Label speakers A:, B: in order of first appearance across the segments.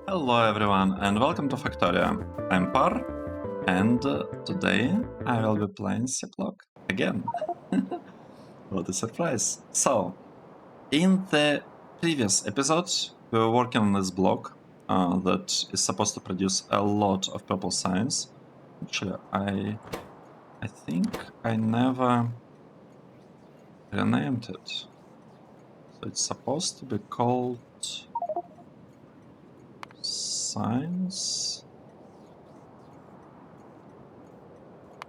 A: Hello everyone and welcome to Factorio. I'm Par and today I will be playing Seablock again. What a surprise. So, in the previous episode we were working on this block that is supposed to produce a lot of purple signs. Actually, I think I never renamed it. So it's supposed to be called signs.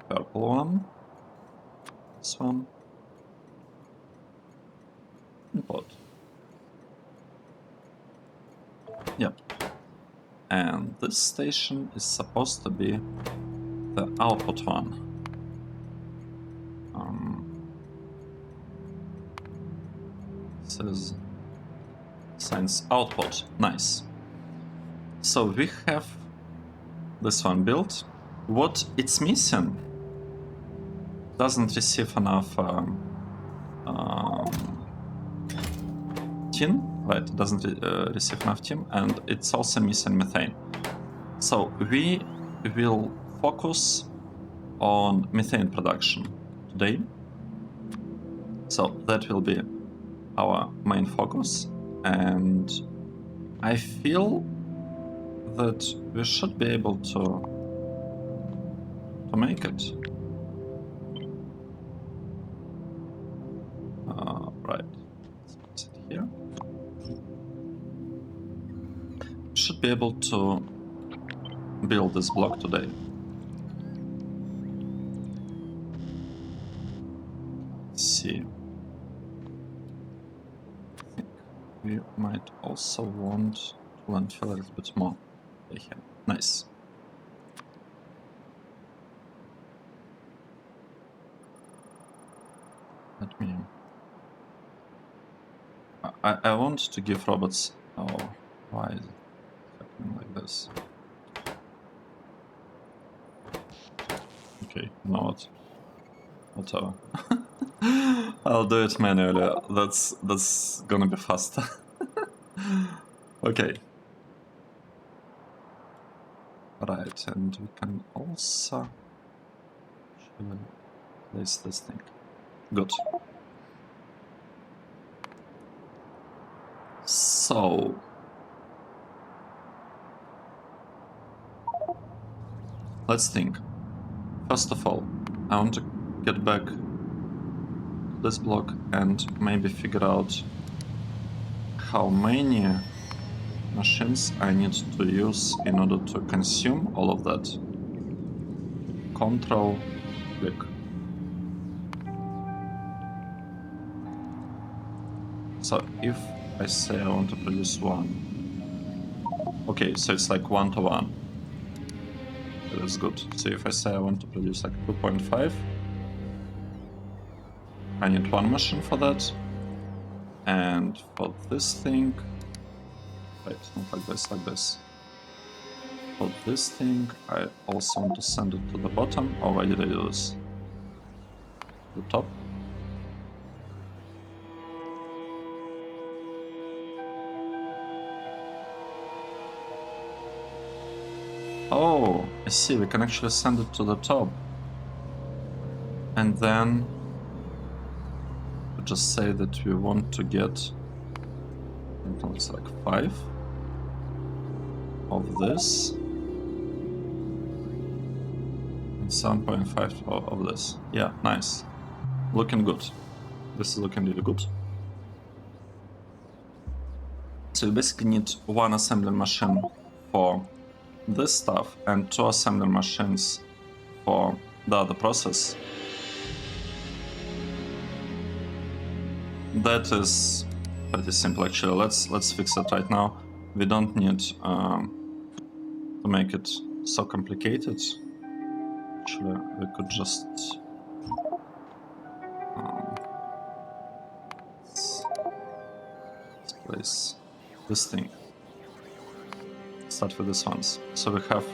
A: Purple one. This one. Import. Yep. And this station is supposed to be the output one. This is science output. Nice. So we have this one built. What it's missing doesn't receive enough tin, right? It doesn't receive enough tin, and it's also missing methane. So we will focus on methane production today. So that will be our main focus, and I feel that we should be able to make it. Right, let's put it here. We should be able to build this block today. Let's see. I think we might also want to landfill a little bit more. Here. Nice. Let me. I want to give robots. Oh, why is it happening like this? Okay, you know what? Whatever. I'll do it manually. That's gonna be faster. Okay. Right, and we can also place this thing. Good. So let's think. First of all, I want to get back to this block and maybe figure out how many machines I need to use in order to consume all of that. Control, click. So if I say I want to produce one, okay, so it's like 1 to 1. That's good. So if I say I want to produce like 2.5, I need one machine for that. And for this thing, right, not like this, like this. For this thing, I also want to send it to the bottom. Oh, why did I do this? The top. Oh, I see, we can actually send it to the top. And then we just say that we want to get, it's like 5 of this and 7.5 of this. Yeah, nice. Looking good. This is looking really good. So you basically need one assembly machine for this stuff and 2 assembly machines for the other process. That is pretty simple actually. Let's fix it right now. We don't need to make it so complicated. Actually, we could just let's place this thing. Start with these ones. So we have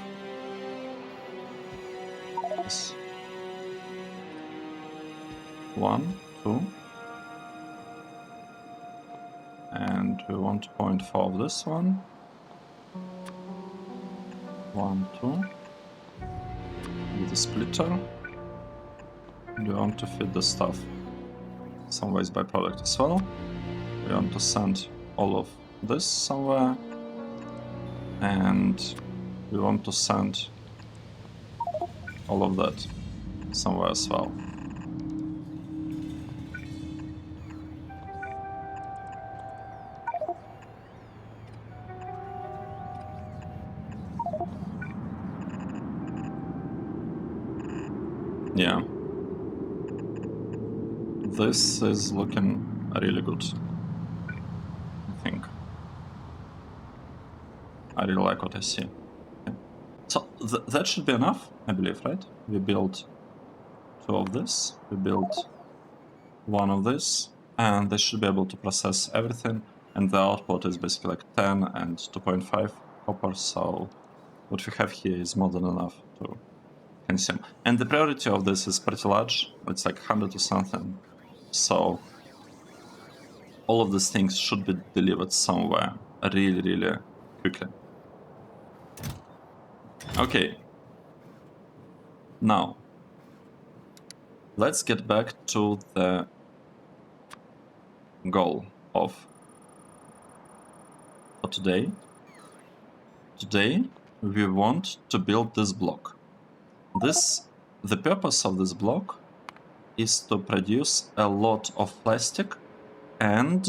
A: this 1, 2, and we want 0.4 of this one. 1, 2. With a splitter. We want to feed the stuff some waste byproduct as well. We want to send all of this somewhere. And we want to send all of that somewhere as well. Yeah. This is looking really good, I think. I really like what I see. Okay. So that should be enough, I believe, right? We built 2 of this, we built 1 of this, and they should be able to process everything, and the output is basically like 10 and 2.5 copper, so what we have here is more than enough to consume. And the priority of this is pretty large, it's like 100 or something, so all of these things should be delivered somewhere really, really quickly. Okay, now let's get back to the goal of for today. Today we want to build this block. The purpose of this block is to produce a lot of plastic and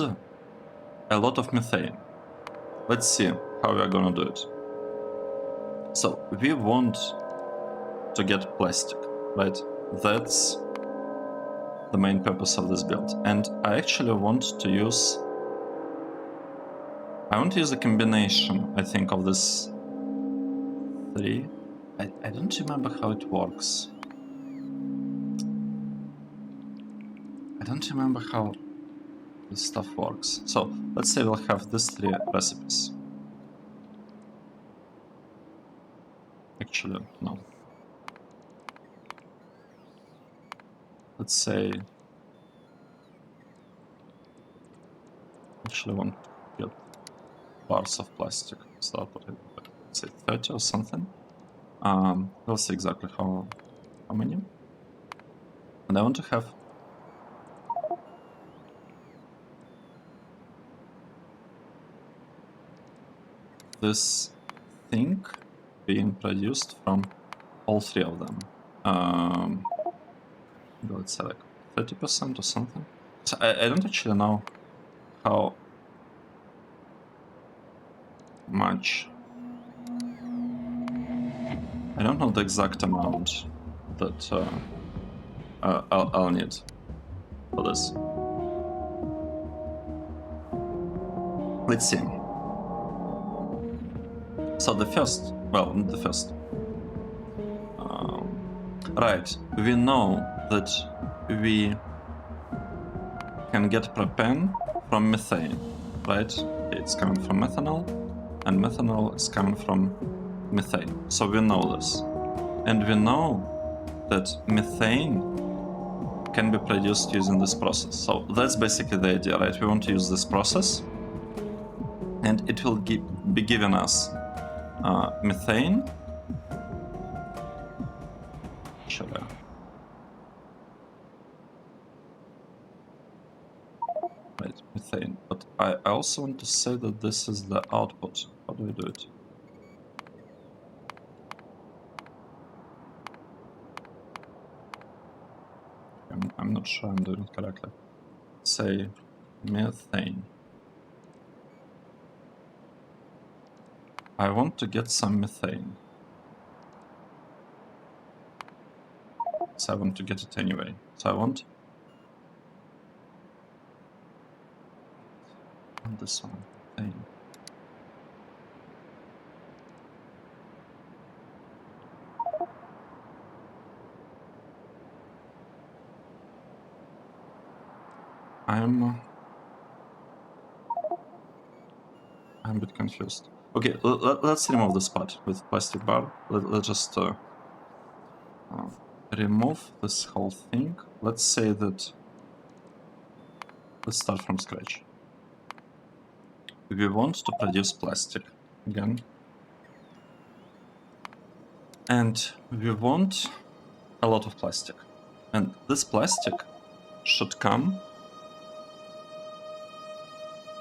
A: a lot of methane. Let's see how we are gonna do it. So we want to get plastic, right? That's the main purpose of this build. And I actually want to use a combination, I think, of this 3. I don't remember how it works. I don't remember how this stuff works. So let's say we'll have these 3 recipes. Actually, no. Let's say actually want to get bars of plastic. So what I do, let's say 30 or something. We'll see exactly how many. And I want to have this thing being produced from all 3 of them. Let's say like 30% or something. So I don't actually know how much. I don't know the exact amount that I'll need for this. Let's see. So the first, right, we know that we can get propane from methane, right? It's coming from methanol, and methanol is coming from methane. So we know this. And we know that methane can be produced using this process. So that's basically the idea, right? We want to use this process, and it will be giving us methane. Right, methane. But I also want to say that this is the output. How do I do it? I'm not sure I'm doing it correctly. Say methane. I want to get some methane. So I want to get it anyway. So I want this one, methane. I'm a bit confused. Okay, let's remove this part with plastic bar. Let's just remove this whole thing. Let's say that. Let's start from scratch. We want to produce plastic again. And we want a lot of plastic. And this plastic should come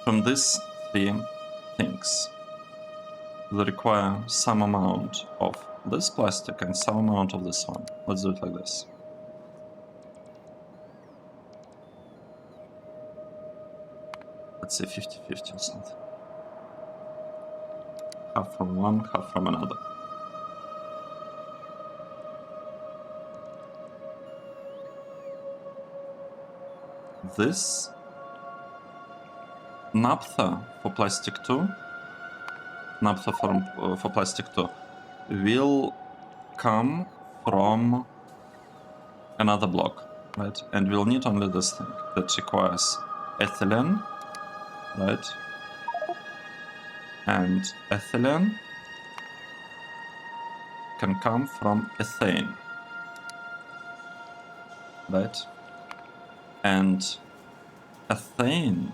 A: from these three things. They require some amount of this plastic and some amount of this one. Let's do it like this. Let's say 50-50 or something. Half from one, half from another. This naphtha for plastic 2, naphtha for plastic 2 will come from another block, right? And we'll need only this thing that requires ethylene, right? And ethylene can come from ethane, right? And ethane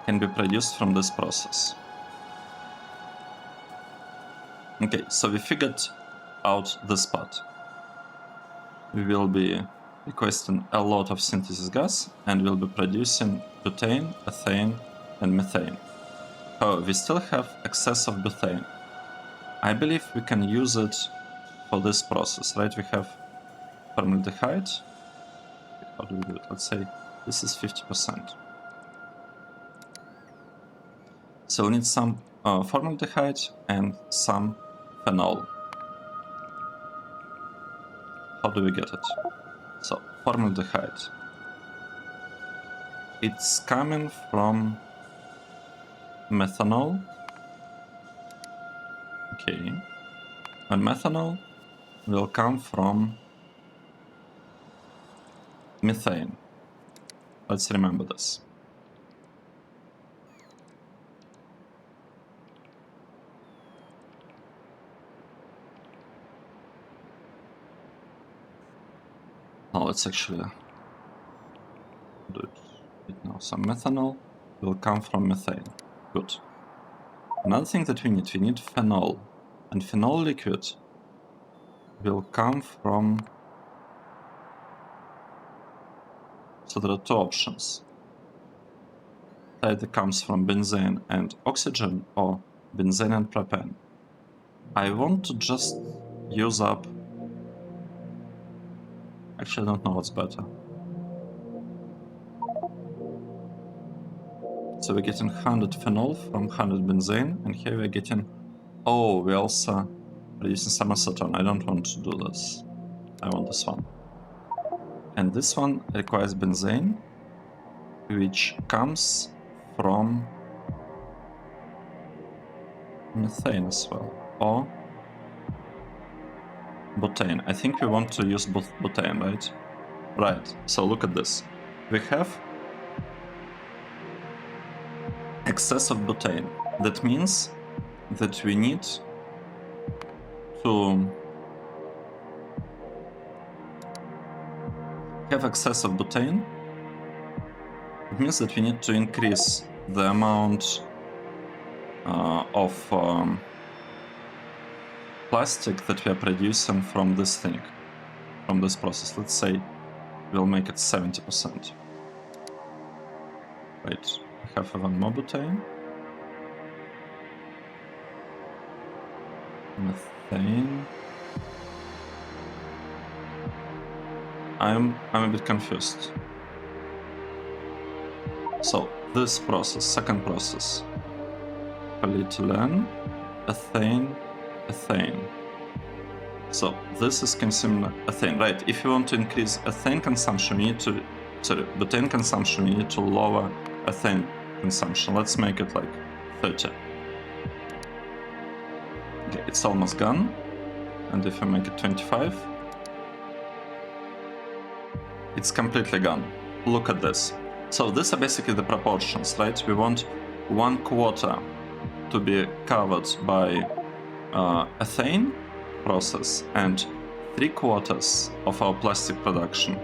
A: can be produced from this process. Okay, so we figured out this part. We will be requesting a lot of synthesis gas and we'll be producing butane, ethane, and methane. However, we still have excess of butane. I believe we can use it for this process, right? We have formaldehyde. How do we do it? Let's say this is 50%. So we need some formaldehyde and some phenol. How do we get it? So formaldehyde. It's coming from methanol. Okay. And methanol will come from methane. Let's remember this. Now let's actually do it now. Some methanol will come from methane. Good. Another thing that we need phenol. And phenol liquid will come from... So there are two options. Either comes from benzene and oxygen or benzene and propane. I want to just use up... Actually, I don't know what's better. So we're getting 100 phenol from 100 benzene, and here we're getting... Oh, we're also producing some acetone. I don't want to do this. I want this one. And this one requires benzene, which comes from methane as well, or butane. I think we want to use both butane, right? Right, so look at this. We have excess of butane. That means that we need to have excess of butane. It means that we need to increase the amount of plastic that we are producing from this thing, from this process. Let's say we'll make it 70%. Right, we have even more butane. Methane. I'm a bit confused. So this process, second process, polyethylene, ethane, ethane. So this is consuming ethane, right? If you want to increase ethane consumption, you need to, butane consumption, you need to lower ethane consumption. Let's make it like 30. Okay, it's almost gone. And if I make it 25, it's completely gone. Look at this. So these are basically the proportions, right? We want 1/4 to be covered by ethane process and 3/4 of our plastic production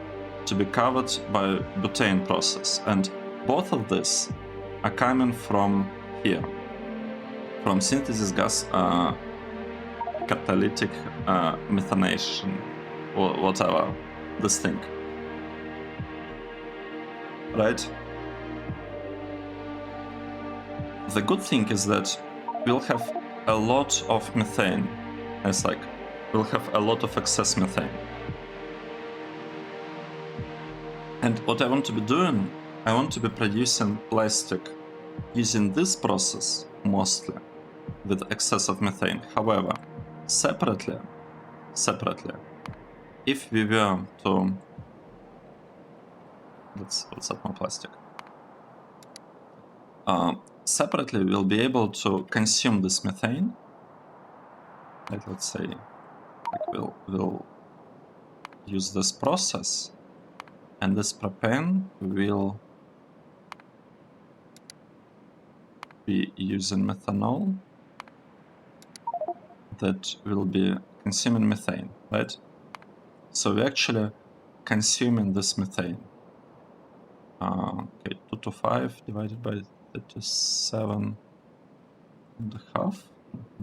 A: to be covered by butane process. And both of these are coming from here, from synthesis gas catalytic methanation, or whatever, this thing. Right? The good thing is that we'll have a lot of methane. It's like, we'll have a lot of excess methane. And what I want to be doing, I want to be producing plastic using this process mostly with excess of methane. However, separately, if we were to, let's add more plastic. Separately, we'll be able to consume this methane. Like, let's say, like we'll use this process, and this propane will be using methanol that will be consuming methane, right? So we're actually consuming this methane. Okay, 2 to 5 divided by 37 and a half.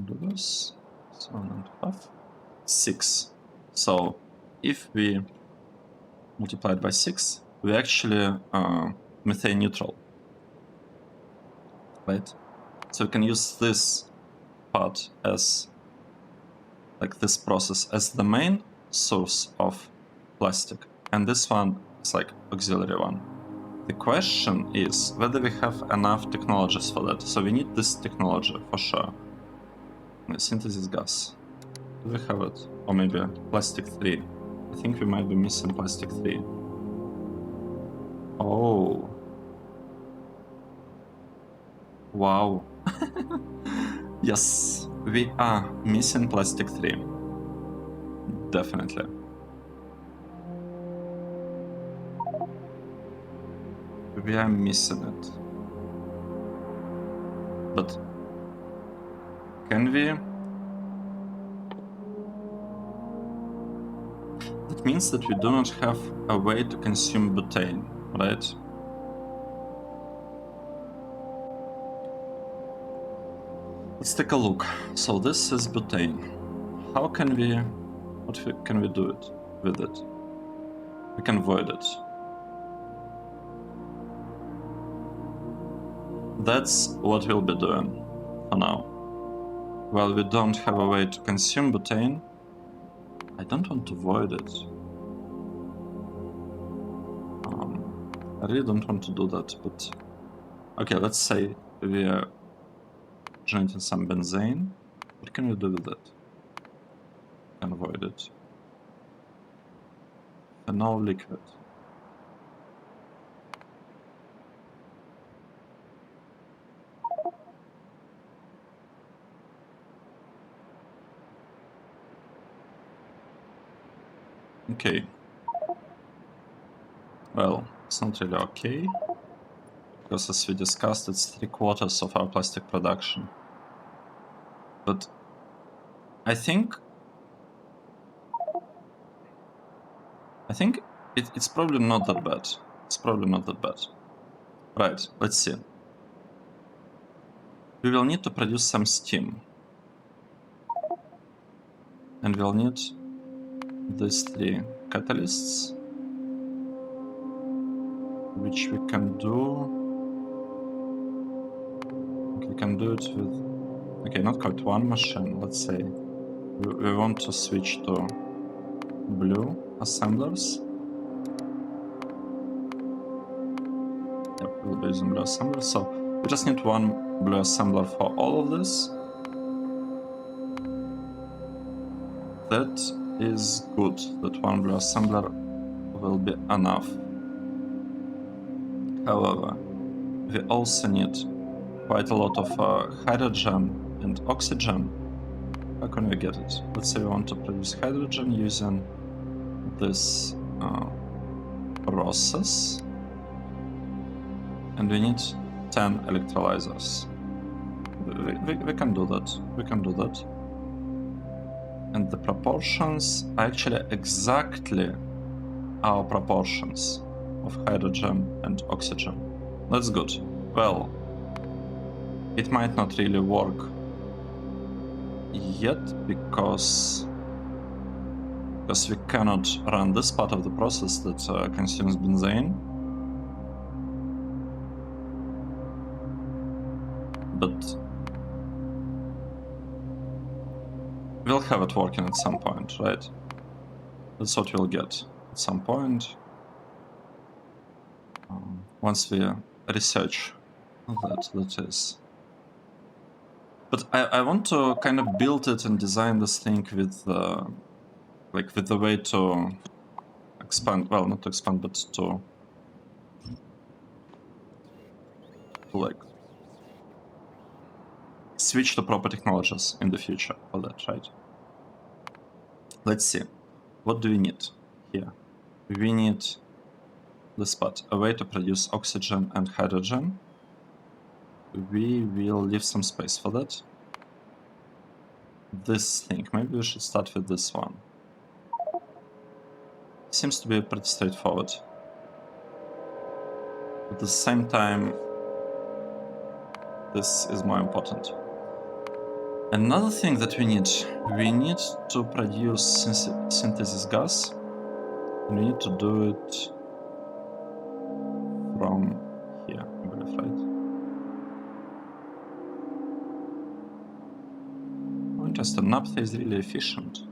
A: Do this. 7 and a half. 6. So if we multiply it by 6, we actually methane neutral, right? So we can use this part as, like this process, as the main source of plastic, and this one is like auxiliary one. The question is whether we have enough technologies for that. So we need this technology for sure. Synthesis gas. Do we have it? Or maybe plastic 3. I think we might be missing plastic 3. Oh. Wow. Yes, we are missing plastic 3. Definitely. We are missing it. But can we? That means that we do not have a way to consume butane, right? Let's take a look. So this is butane. How can we, can we do it with it? We can void it. That's what we'll be doing for now. Well, we don't have a way to consume butane. I don't want to void it. I really don't want to do that, but okay, let's say we are generating some benzene. What can we do with it? We can void it. Phenol liquid. Okay. Well, it's not really okay, because as we discussed, it's 3/4 of our plastic production. But I think it's probably not that bad. It's probably not that bad. Right, let's see. We will need to produce some steam. And we'll need these 3 catalysts, which we can do. We can do it with, okay, not quite one machine. Let's say we want to switch to blue assemblers. Yep, we'll be using blue assemblers. So we just need one blue assembler for all of this. That is good. That one blue assembler will be enough. However, we also need quite a lot of hydrogen and oxygen. How can we get it? Let's say we want to produce hydrogen using this process, and we need 10 electrolyzers. We can do that. We can do that. And the proportions are actually exactly our proportions of hydrogen and oxygen. That's good. Well, it might not really work yet because we cannot run this part of the process that consumes benzene. But we'll have it working at some point, right? That's what we'll get at some point. Once we research that is. But I want to kind of build it and design this thing with with the way to expand, well, not to expand, but to like switch to proper technologies in the future for that, right? Let's see. What do we need here? We need this part, a way to produce oxygen and hydrogen. We will leave some space for that. This thing, maybe we should start with this one. Seems to be pretty straightforward. At the same time, this is more important. Another thing that we need to produce synthesis gas. We need to do it from here, I believe, right? Oh, interesting. Naphtha is really efficient.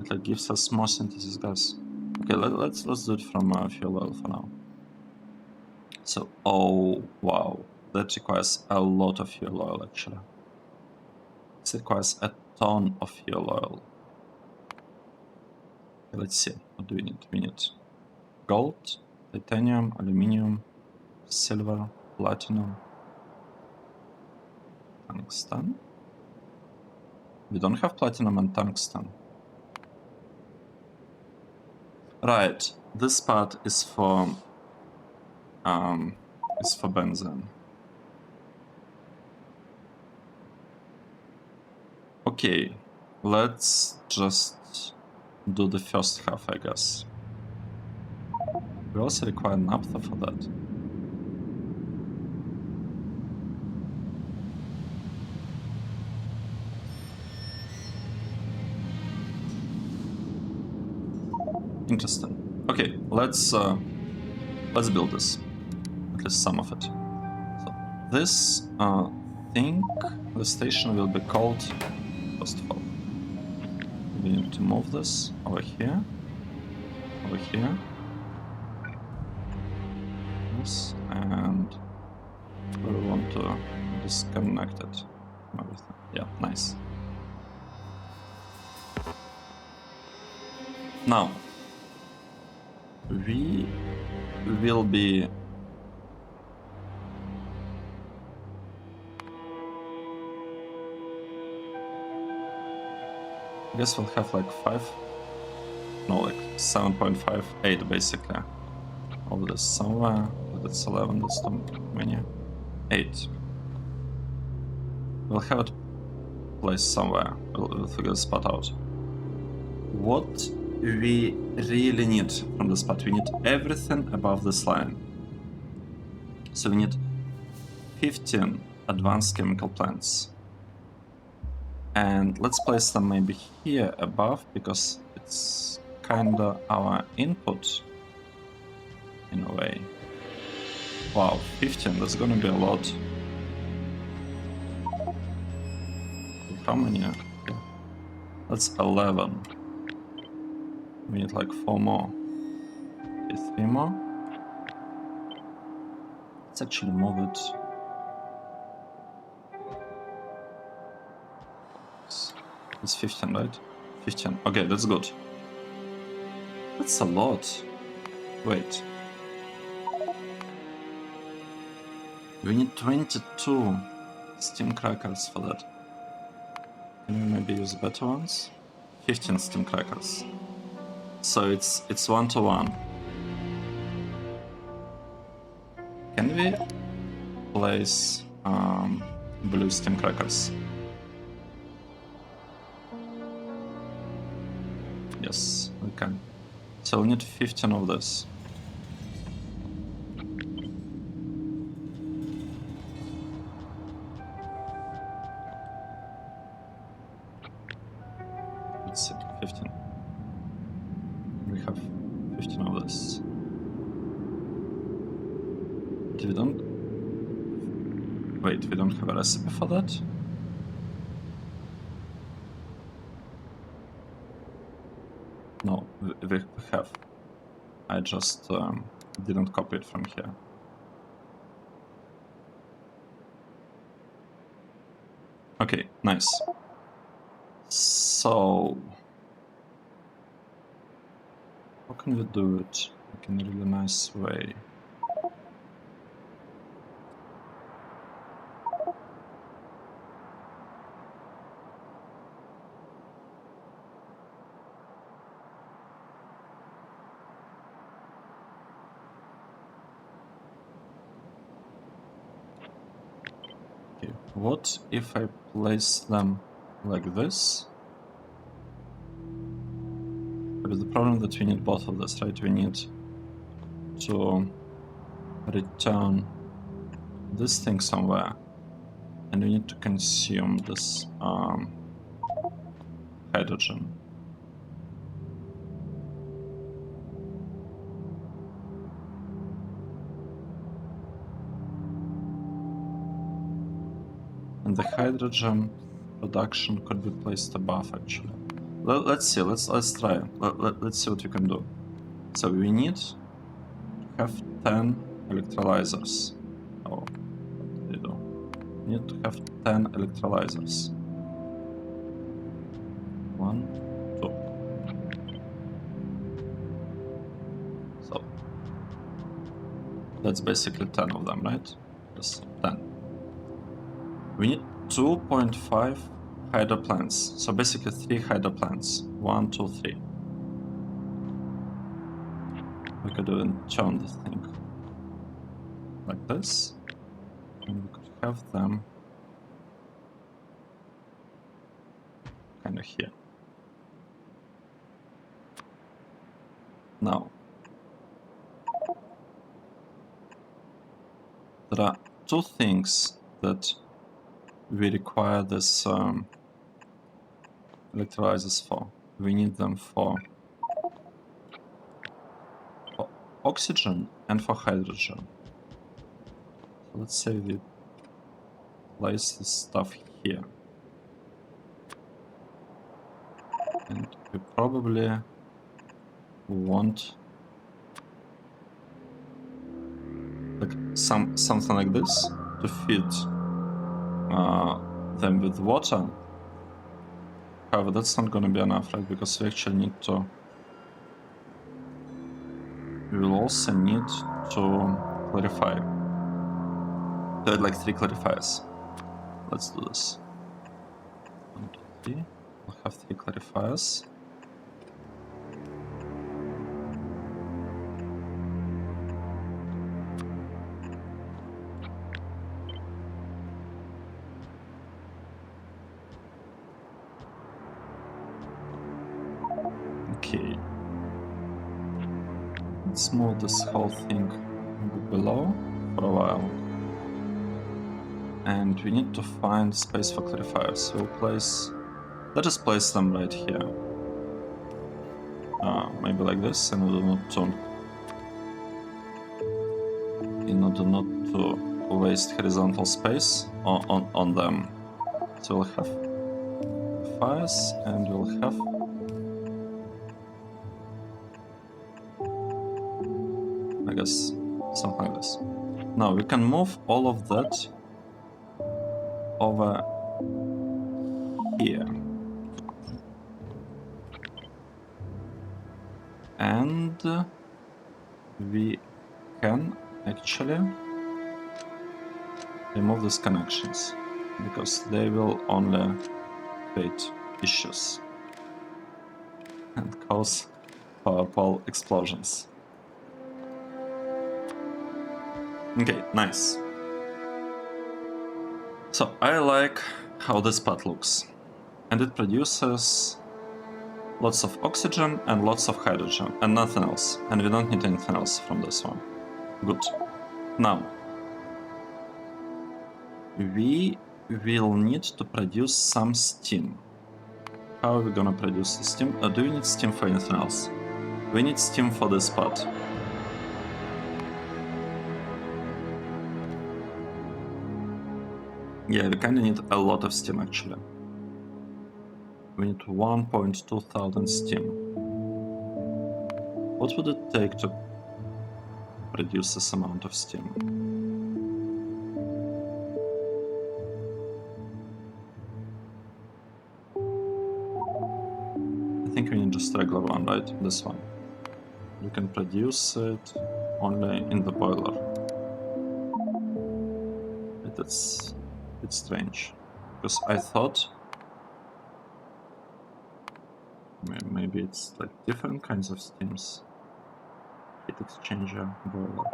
A: It like gives us more synthesis gas. Okay, let's do it from fuel oil for now. So, oh wow, that requires a lot of fuel oil actually. This requires a ton of fuel oil. Okay, let's see, what do we need? We need gold, titanium, aluminium, silver, platinum, tungsten. We don't have platinum and tungsten. Right, this part is for benzene. Okay, let's just do the first half, I guess. We also require naphtha for that. Interesting. Okay, let's build this. At least some of it. So this thing, the station will be called. First of all, we need to move this over here, this, and we want to disconnect it from everything. Yeah, nice. Now, we will be I guess we'll have like 7.58 basically. Of this somewhere, but it's 11, that's too many. 8. We'll have it placed somewhere. We'll figure the spot out. What we really need from the spot, we need everything above this line. So we need 15 advanced chemical plants. And let's place them maybe here above, because it's kinda our input in a way. Wow, 15, that's gonna be a lot. How many? Okay. That's 11. We need like 4 more. Okay, 3 more. Let's actually move it. It's 15, right? 15. Okay, that's good. That's a lot. Wait. We need 22 steam crackers for that. Can we maybe use better ones? 15 steam crackers. So it's 1-to-1. Can we place blue steam crackers? Yes, we can. So we need 15 of this. let's see, 15. We have 15 of this. We don't... Wait, we don't have a recipe for that? No, we have. I just didn't copy it from here. Okay, nice. So... how can we do it in a really nice way? Okay, what if I place them like this? But the problem that we need both of this, right? We need to return this thing somewhere, and we need to consume this hydrogen. And the hydrogen production could be placed above, actually. Let's see. Let's try. Let's see what we can do. So we need to have 10 electrolyzers. Oh, what did we do? We need to have 10 electrolyzers. 1, 2. So that's basically 10 of them, right? Yes, 10. We need 2.5 hydro plants. So basically 3 hydro plants. 1, 2, 3. We could even turn this thing like this, and we could have them kind of here. Now, there are 2 things that we require this electrolyzers for. We need them for oxygen and for hydrogen. So let's say we place this stuff here. And we probably want like something like this to feed them with water. However, that's not going to be enough, right? Because we actually need to... we will also need to clarify. To add like 3 clarifiers. Let's do this. 1, 2, 3. We'll have 3 clarifiers. Okay. Let's move this whole thing below for a while. And we need to find space for clarifiers. So we'll place... let's just place them right here. Maybe like this, in order not to waste horizontal space on them. So we'll have fires, and we'll have I guess something like this. Now we can move all of that over here. And we can actually remove these connections, because they will only create issues and cause power pole explosions. Okay, nice. So I like how this part looks, and it produces lots of oxygen and lots of hydrogen and nothing else, and we don't need anything else from this one. Good. Now we will need to produce some steam. how are we gonna produce the steam? Do we need steam for anything else? We need steam for this part. Yeah, we kinda need a lot of steam actually. We need 1.2 thousand steam. What would it take to produce this amount of steam? I think we need just regular one, right? This one. You can produce it only in the boiler. It's strange. Because I thought maybe it's like different kinds of steams. Heat exchanger, boiler.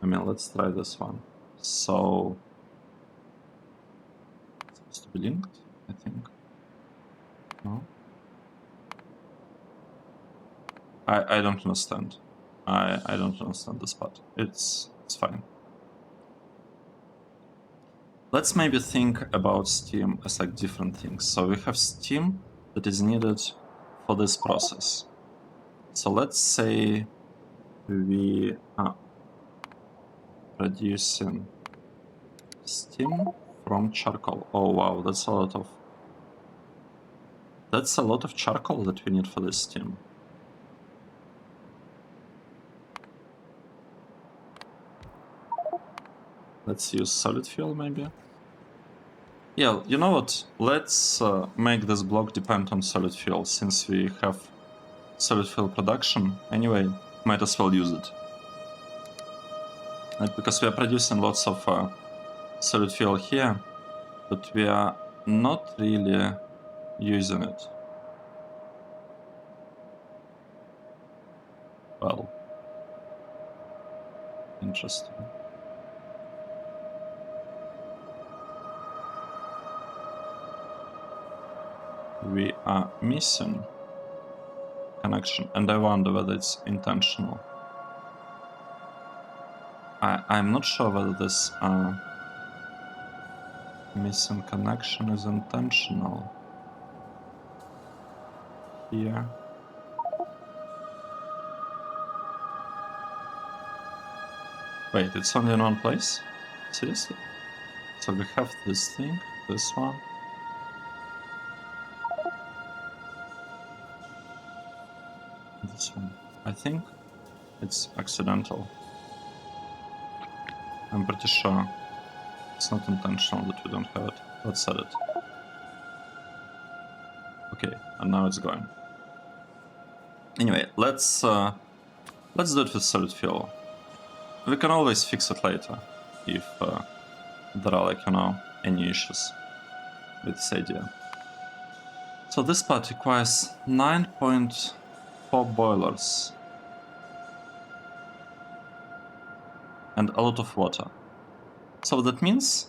A: I mean, let's try this one. So it's supposed to be linked, I think. No? I don't understand. I don't understand this part. It's fine. Let's maybe think about steam as like different things. So we have steam that is needed for this process. So let's say we are producing steam from charcoal. Oh wow, that's a lot of charcoal that we need for this steam. Let's use solid fuel maybe. Yeah, you know what? Let's make this block depend on solid fuel, since we have solid fuel production. Anyway, might as well use it. Right, because we are producing lots of solid fuel here, but we are not really using it. Well, interesting. We are missing connection, and I wonder whether it's intentional. I'm not sure whether this missing connection is intentional. Here. Wait, it's only in one place? Seriously? So we have this thing, this one. This one. I think it's accidental. I'm pretty sure it's not intentional that we don't have it. Let's set it. Okay, and now it's going. Anyway, let's do it with solid fuel. We can always fix it later if there are, like, you know, any issues with this idea. So this part requires 9.4 boilers and a lot of water. So that means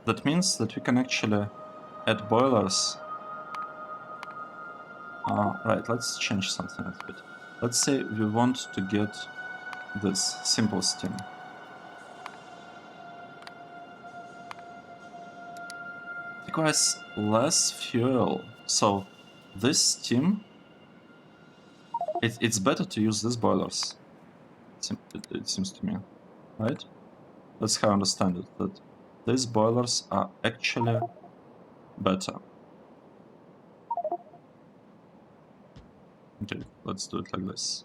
A: that we can actually add boilers. Right, let's change something a little bit. Let's say we want to get this simple steam. It requires less fuel, so this steam, it's better to use these boilers. It seems to me, right? That's how I understand it, that these boilers are actually better. Okay, let's do it like this.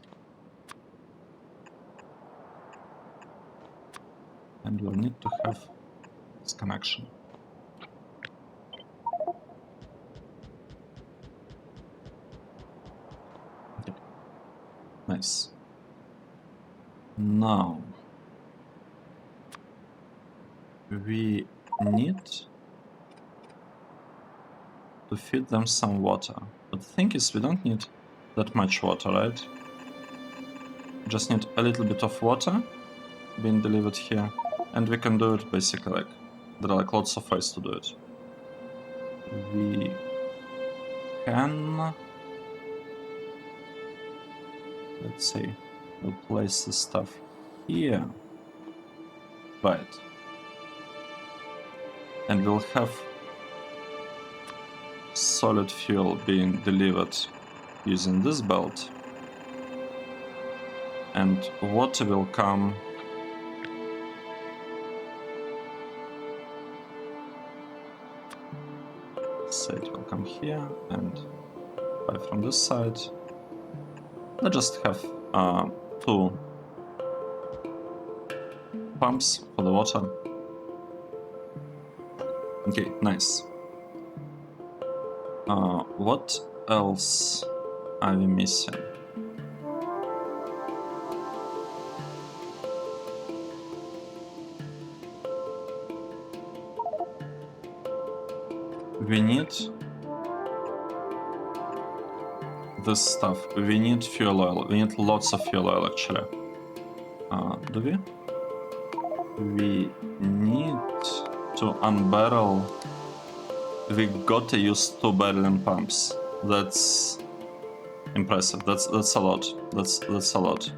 A: And we'll need to have this connection. Okay, nice. Now, we need to feed them some water. But the thing is, we don't need that much water, right? We just need a little bit of water being delivered here, and we can do it basically like, there are like lots of ways to do it. We can, let's say, we'll place the stuff here. Right. and we'll have solid fuel being delivered using this belt, and water will come say it will come here and pipe from this side. I just have 2 pumps for the water. Okay, nice. What else are we missing? We need this stuff. We need fuel oil. We need lots of fuel oil actually. Do we? We need to unbarrel. We gotta use 2 barreling pumps. That's impressive. That's a lot. That's a lot.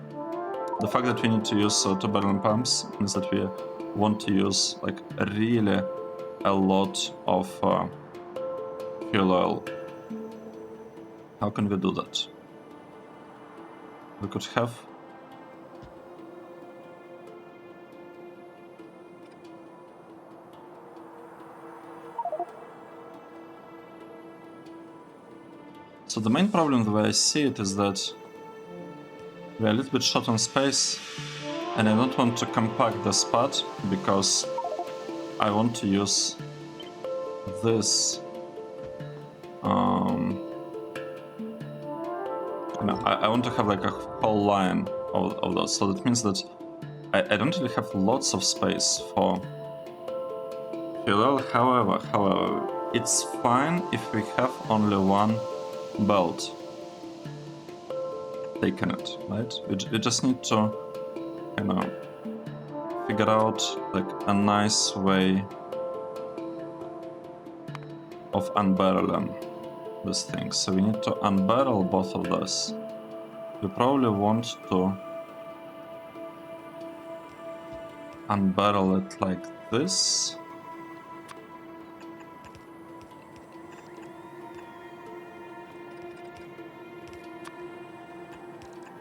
A: The fact that we need to use 2 barreling pumps means that we want to use like really a lot of fuel oil. How can we do that? We could have so the main problem the way I see it is that we're a little bit short on space, and I don't want to compact the spot because I want to use this. I want to have like a whole line of those. So that means that I don't really have lots of space for fuel oil. However, it's fine if we have only 1 belt taking it, right? We just need to, figure out like a nice way of unbarreling this thing. So we need to unbarrel both of those. We probably want to unbarrel it like this.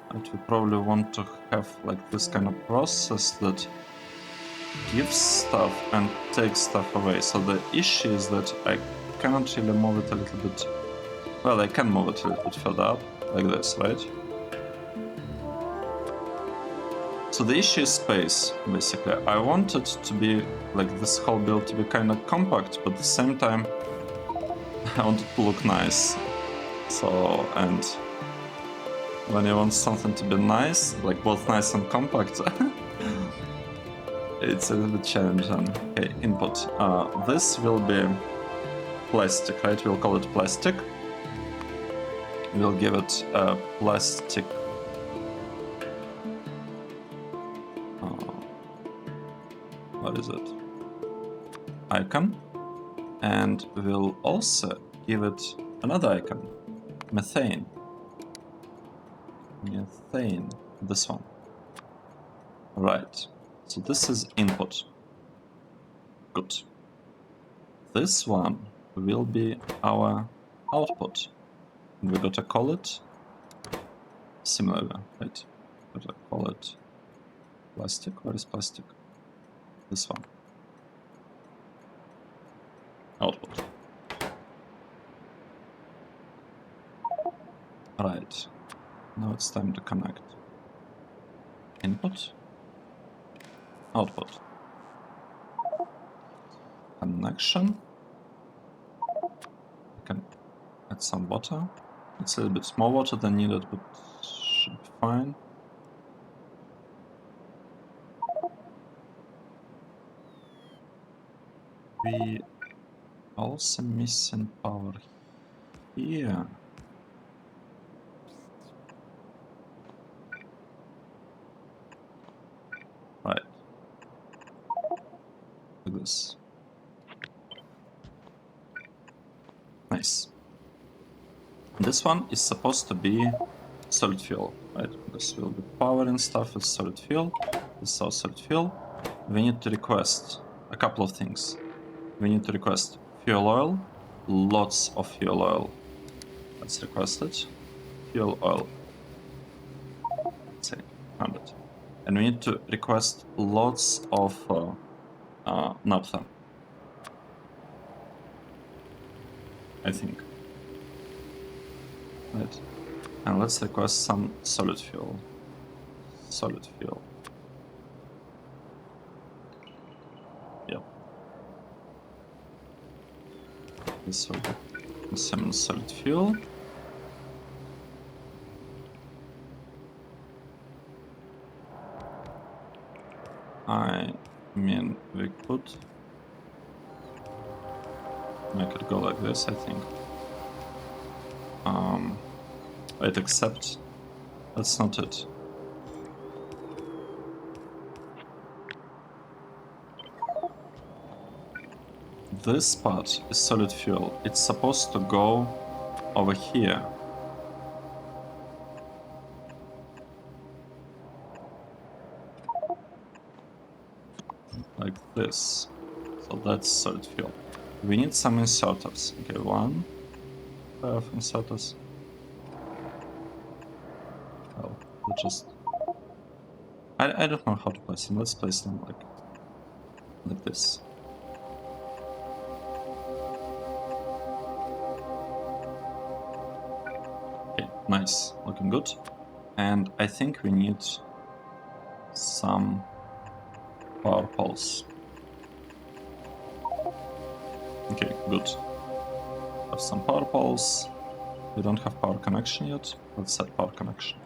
A: And we probably want to have like this kind of process that gives stuff and takes stuff away. So the issue is that I cannot really move it a little bit. Well, I can move it a little bit further up, like this, right? So the issue is space, basically. I want it to be, like this whole build to be kind of compact, but at the same time, I want it to look nice. So, and when you want something to be nice, like both nice and compact, it's a little bit challenging. Okay, input. This will be plastic, right? We'll call it plastic. We'll give it a plastic. What is it? Icon. And we'll also give it another icon. Methane. Methane. This one. Right. So this is input. Good. This one will be our output. And we gotta call it similarly, right? Gotta call it plastic. What is plastic? This one. Output. Right. Now it's time to connect. Input. Output. Connection. I can add some water. It's a little bit more water than needed, but should be fine. We also missing power here. Right. Like this. Nice. This one is supposed to be solid fuel, right? This will be powering stuff with solid fuel. This is our solid fuel. We need to request a couple of things. we need to request fuel oil, lots of fuel oil. Let's request it. Fuel oil. Let's say 100. And we need to request lots of naphtha. I think. Right. And let's request some solid fuel. Solid fuel. Yep. This will be some solid fuel. I mean, we could make it go like this, I think. Wait, except that's not it. This part is solid fuel. It's supposed to go over here. Like this. So that's solid fuel. We need some inserters. Okay, one pair of inserters. Well, we just... I don't know how to place them. Let's place them like this. Okay, nice. Looking good. And I think we need some power poles. Okay, good. Have some power poles. We don't have power connection yet. Let's set power connection.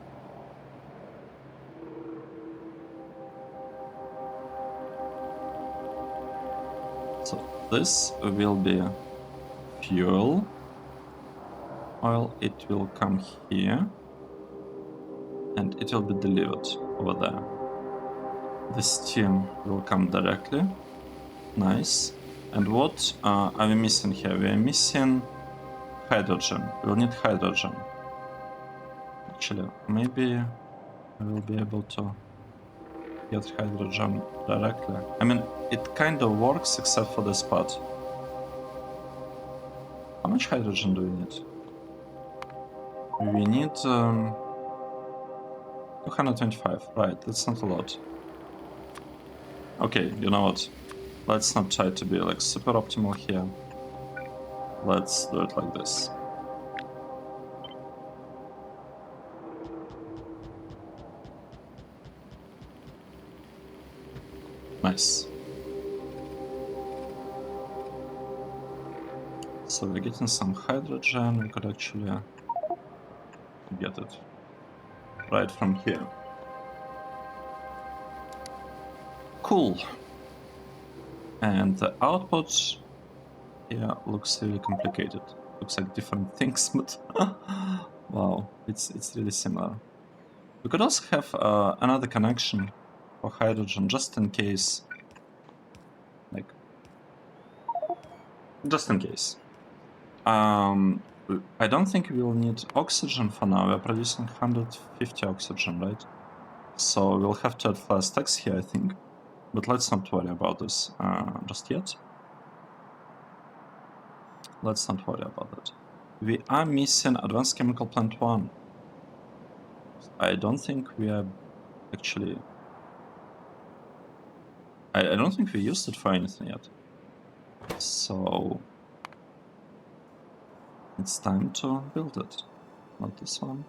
A: So this will be fuel oil. It will come here and it will be delivered over there. The steam will come directly. Nice. And what are we missing here? We are missing hydrogen. We'll need hydrogen. Actually, maybe I will be able to get hydrogen directly. I mean, it kind of works except for this part. How much hydrogen do we need? We need 225. Right, that's not a lot. Okay, you know what? Let's not try to be like super optimal here. Let's do it like this. Nice. So we're getting some hydrogen. We could actually get it right from here. Cool. And the output here looks really complicated. Looks like different things, but wow, it's really similar. We could also have another connection for hydrogen, just in case. Like, just in case. I don't think we will need oxygen for now. We're producing 150 oxygen, right? So we'll have to add flash stacks here, I think. But let's not worry about this just yet. Let's not worry about that. We are missing Advanced Chemical Plant 1. I don't think we are actually... I don't think we used it for anything yet. So... it's time to build it. Not this one.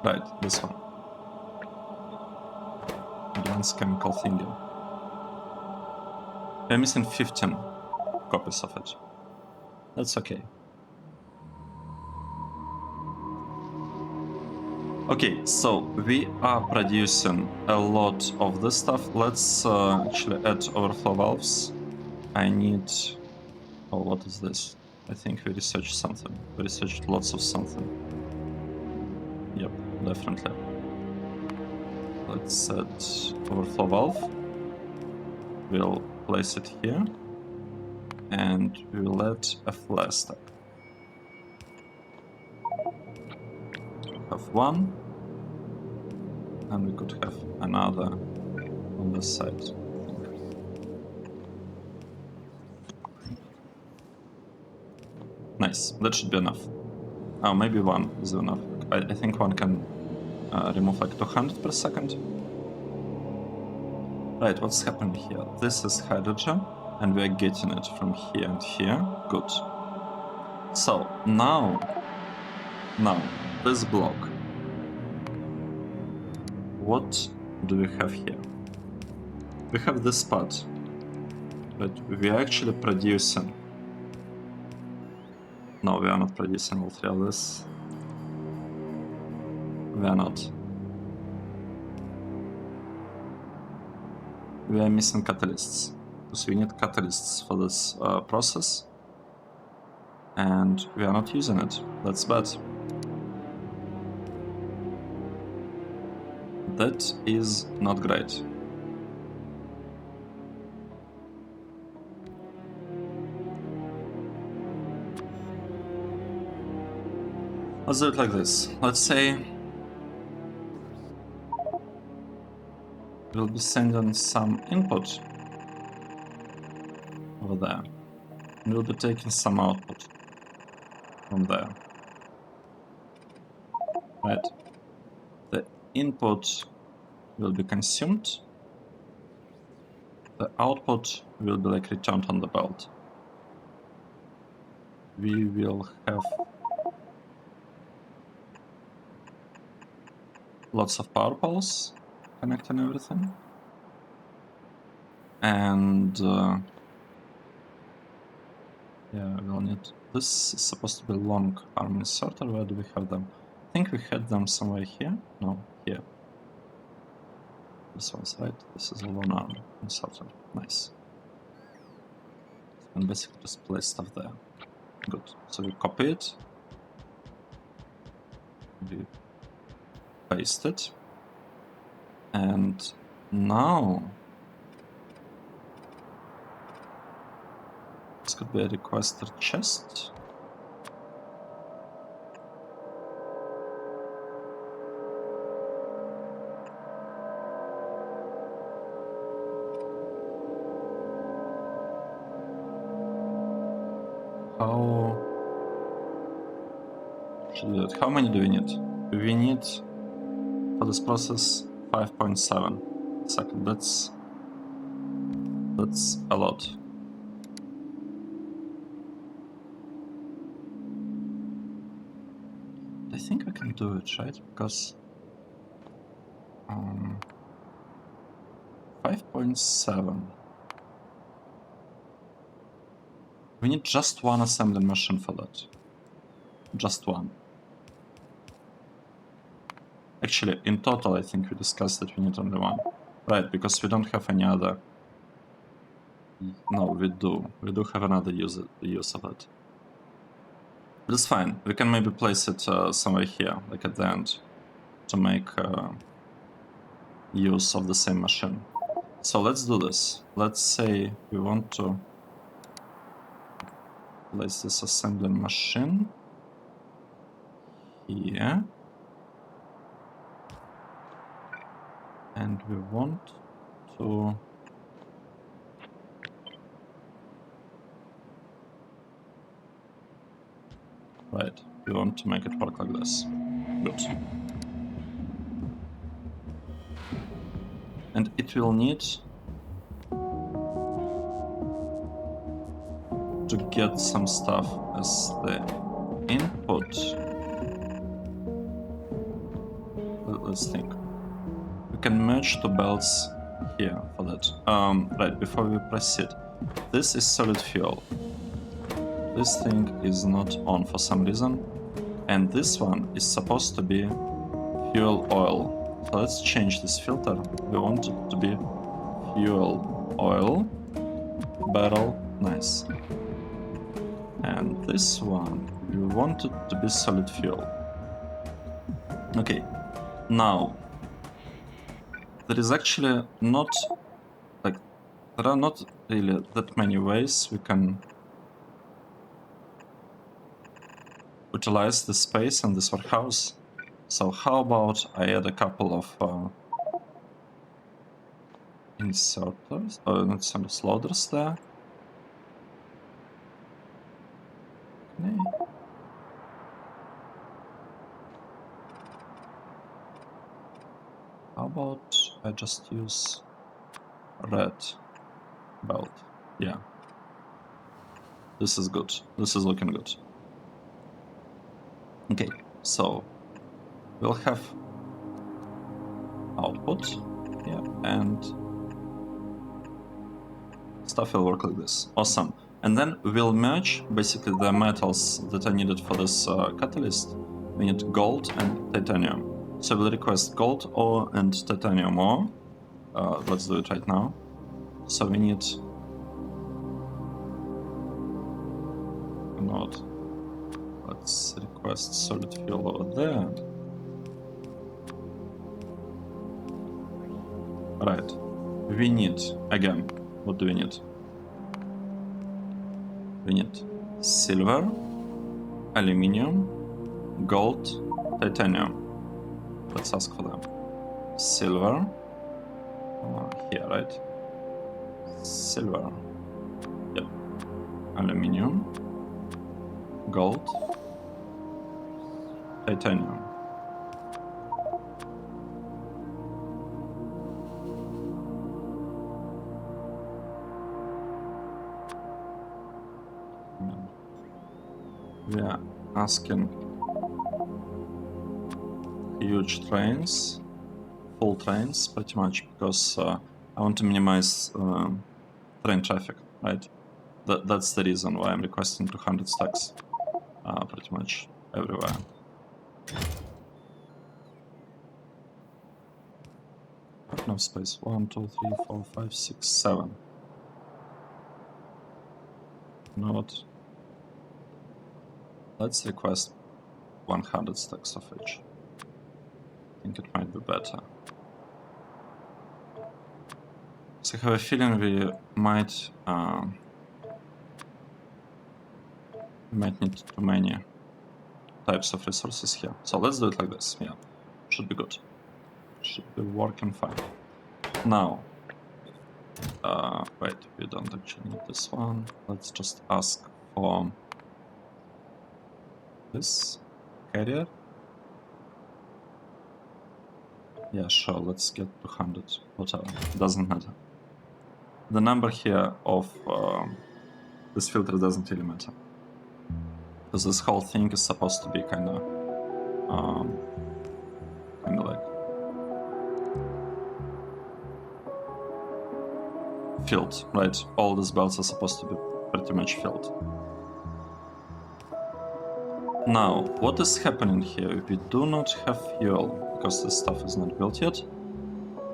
A: Right, this one. Advanced chemical thingy. We're missing 15 copies of it. That's okay. Okay, so we are producing a lot of this stuff. Let's actually add overflow valves. I need... oh, what is this? I think we researched something. We researched lots of something. Yep, definitely. Let's set overflow valve. We'll place it here. And we will add a flash stack. Have one. And we could have another on this side. Nice, that should be enough. Oh, maybe one is enough. I think one can remove like 200 per second. Right, what's happening here? This is hydrogen, and we are getting it from here and here. Good. So, now, this block. What do we have here? We have this part, but we are actually producing. No, we are not producing all three of this. We are not. We are missing catalysts. Because we need catalysts for this process. And we are not using it. That's bad. That is not great. Let's do it like this. Let's say we'll be sending some input over there. And we'll be taking some output from there. Right? The input will be consumed. The output will be like returned on the belt. We will have lots of power poles connecting everything. And yeah, we'll need. This is supposed to be long arm inserter. Where do we have them? I think we had them somewhere here. No, here. This one's right. This is a long arm inserter. Nice. And basically just place stuff there. Good. So we copy it. We paste it. And now this could be a requester chest. How should we do it? How many do we need? We need for this process 5.7 second. That's a lot. I think I can do it, right? Because 5.7. We need just one assembly machine for that. Just one. Actually, in total, I think we discussed that we need only one. Right, because we don't have any other. No, we do. We do have another use of it. But it's fine. We can maybe place it somewhere here, like at the end, to make use of the same machine. So let's do this. Let's say we want to place this assembly machine here. And we want to right, we want to make it work like this. Good. And it will need to get some stuff as the input. Let's think. We can merge two belts here for that. Right, before we proceed. This is solid fuel. This thing is not on for some reason. And this one is supposed to be fuel oil. So let's change this filter. We want it to be fuel oil barrel. Nice. And this one, we want it to be solid fuel. Okay. Now, there is actually not, like, there are not really that many ways we can utilize the space in this warehouse. So how about I add a couple of inserters, not some loaders there. Okay. How about I just use red belt? Yeah. This is good. This is looking good. Okay, so we'll have output, yeah, and stuff will work like this. Awesome. And then we'll merge basically the metals that are needed for this catalyst. We need gold and titanium. So we'll request gold ore and titanium ore. Let's do it right now. So we need a node. Let's request solid fuel over there. Right. We need, again, what do we need? We need silver, aluminium, gold, titanium. Let's ask for them. Silver, here, right? Silver, yep. Aluminium, gold, titanium. We are asking huge trains, full trains, pretty much, because I want to minimize train traffic, right? That's the reason why I'm requesting 200 stacks, pretty much everywhere. No space. 1, 2, 3, 4, 5, 6, 7. Node. Let's request 100 stacks of each. I think it might be better. So I have a feeling we might need too many types of resources here. So let's do it like this. Yeah, should be good. Should be working fine. Now, wait, we don't actually need this one. Let's just ask for this carrier. Yeah, sure, let's get 200, whatever, doesn't matter. The number here of this filter doesn't really matter. Because this whole thing is supposed to be kind of like filled, right? All these belts are supposed to be pretty much filled. Now, what is happening here? We do not have fuel because this stuff is not built yet.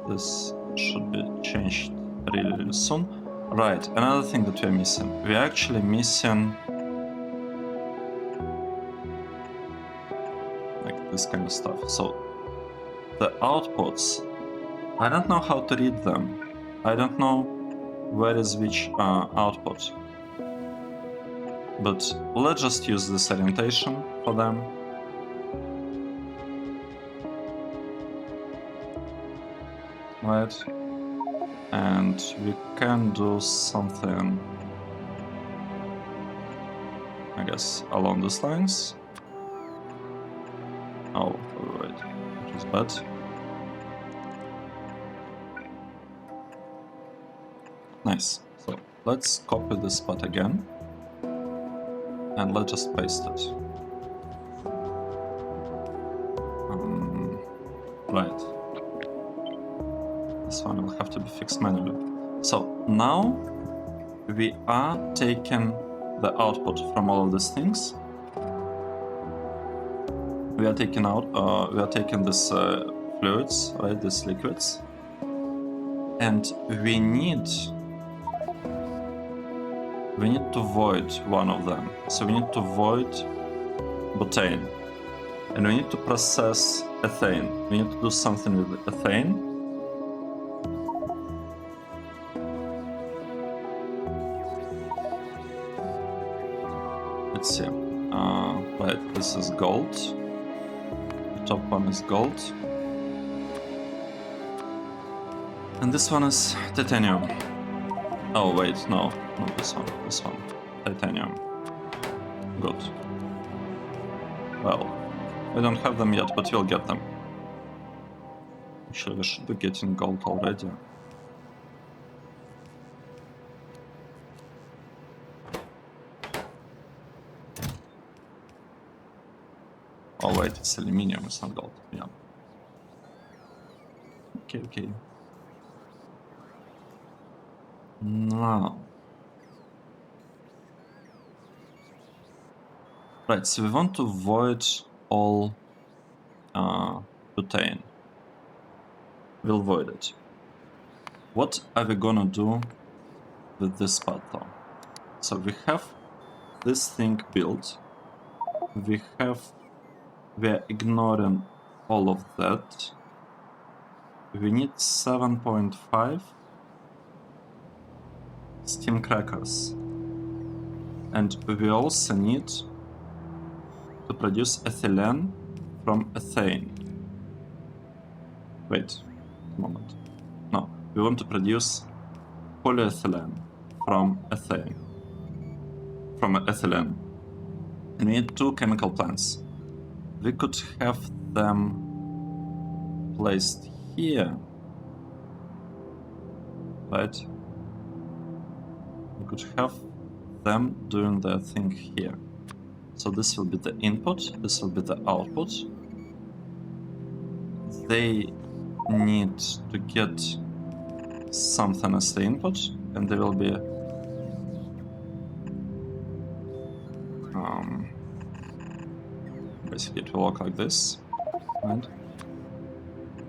A: This should be changed really, really soon. Right, another thing that we're missing. We're actually missing like this kind of stuff. So the outputs, I don't know how to read them. I don't know where is which output. But let's just use this orientation for them. Right. And we can do something, I guess, along these lines. Oh, wait, which is bad. Nice. So let's copy this spot again. And let's just paste it. Right. This one will have to be fixed manually. So now we are taking the output from all of these things. We are taking out, we are taking this fluids, right? These liquids, and we need to void one of them. So we need to void butane, and we need to process ethane. We need to do something with ethane. Let's see. Right, this is gold. top one is gold. And this one is titanium. Oh wait, no, not this one, this one. Titanium. Good. Well, we don't have them yet, but we'll get them. Actually, we should be getting gold already. Oh wait, it's aluminium, it's not gold. Yeah. Okay, okay. Now. Right, so we want to void all butane. We'll void it. What are we gonna do with this part though? So we have this thing built. We're ignoring all of that. We need 7.5 steam crackers. And we also need to produce ethylene from ethane. Wait a moment. No, we want to produce polyethylene from ethane. From ethylene. And we need 2 chemical plants. We could have them placed here. Right? We could have them doing their thing here. So this will be the input, this will be the output. They need to get something as the input, and they will be basically it will work like this, right?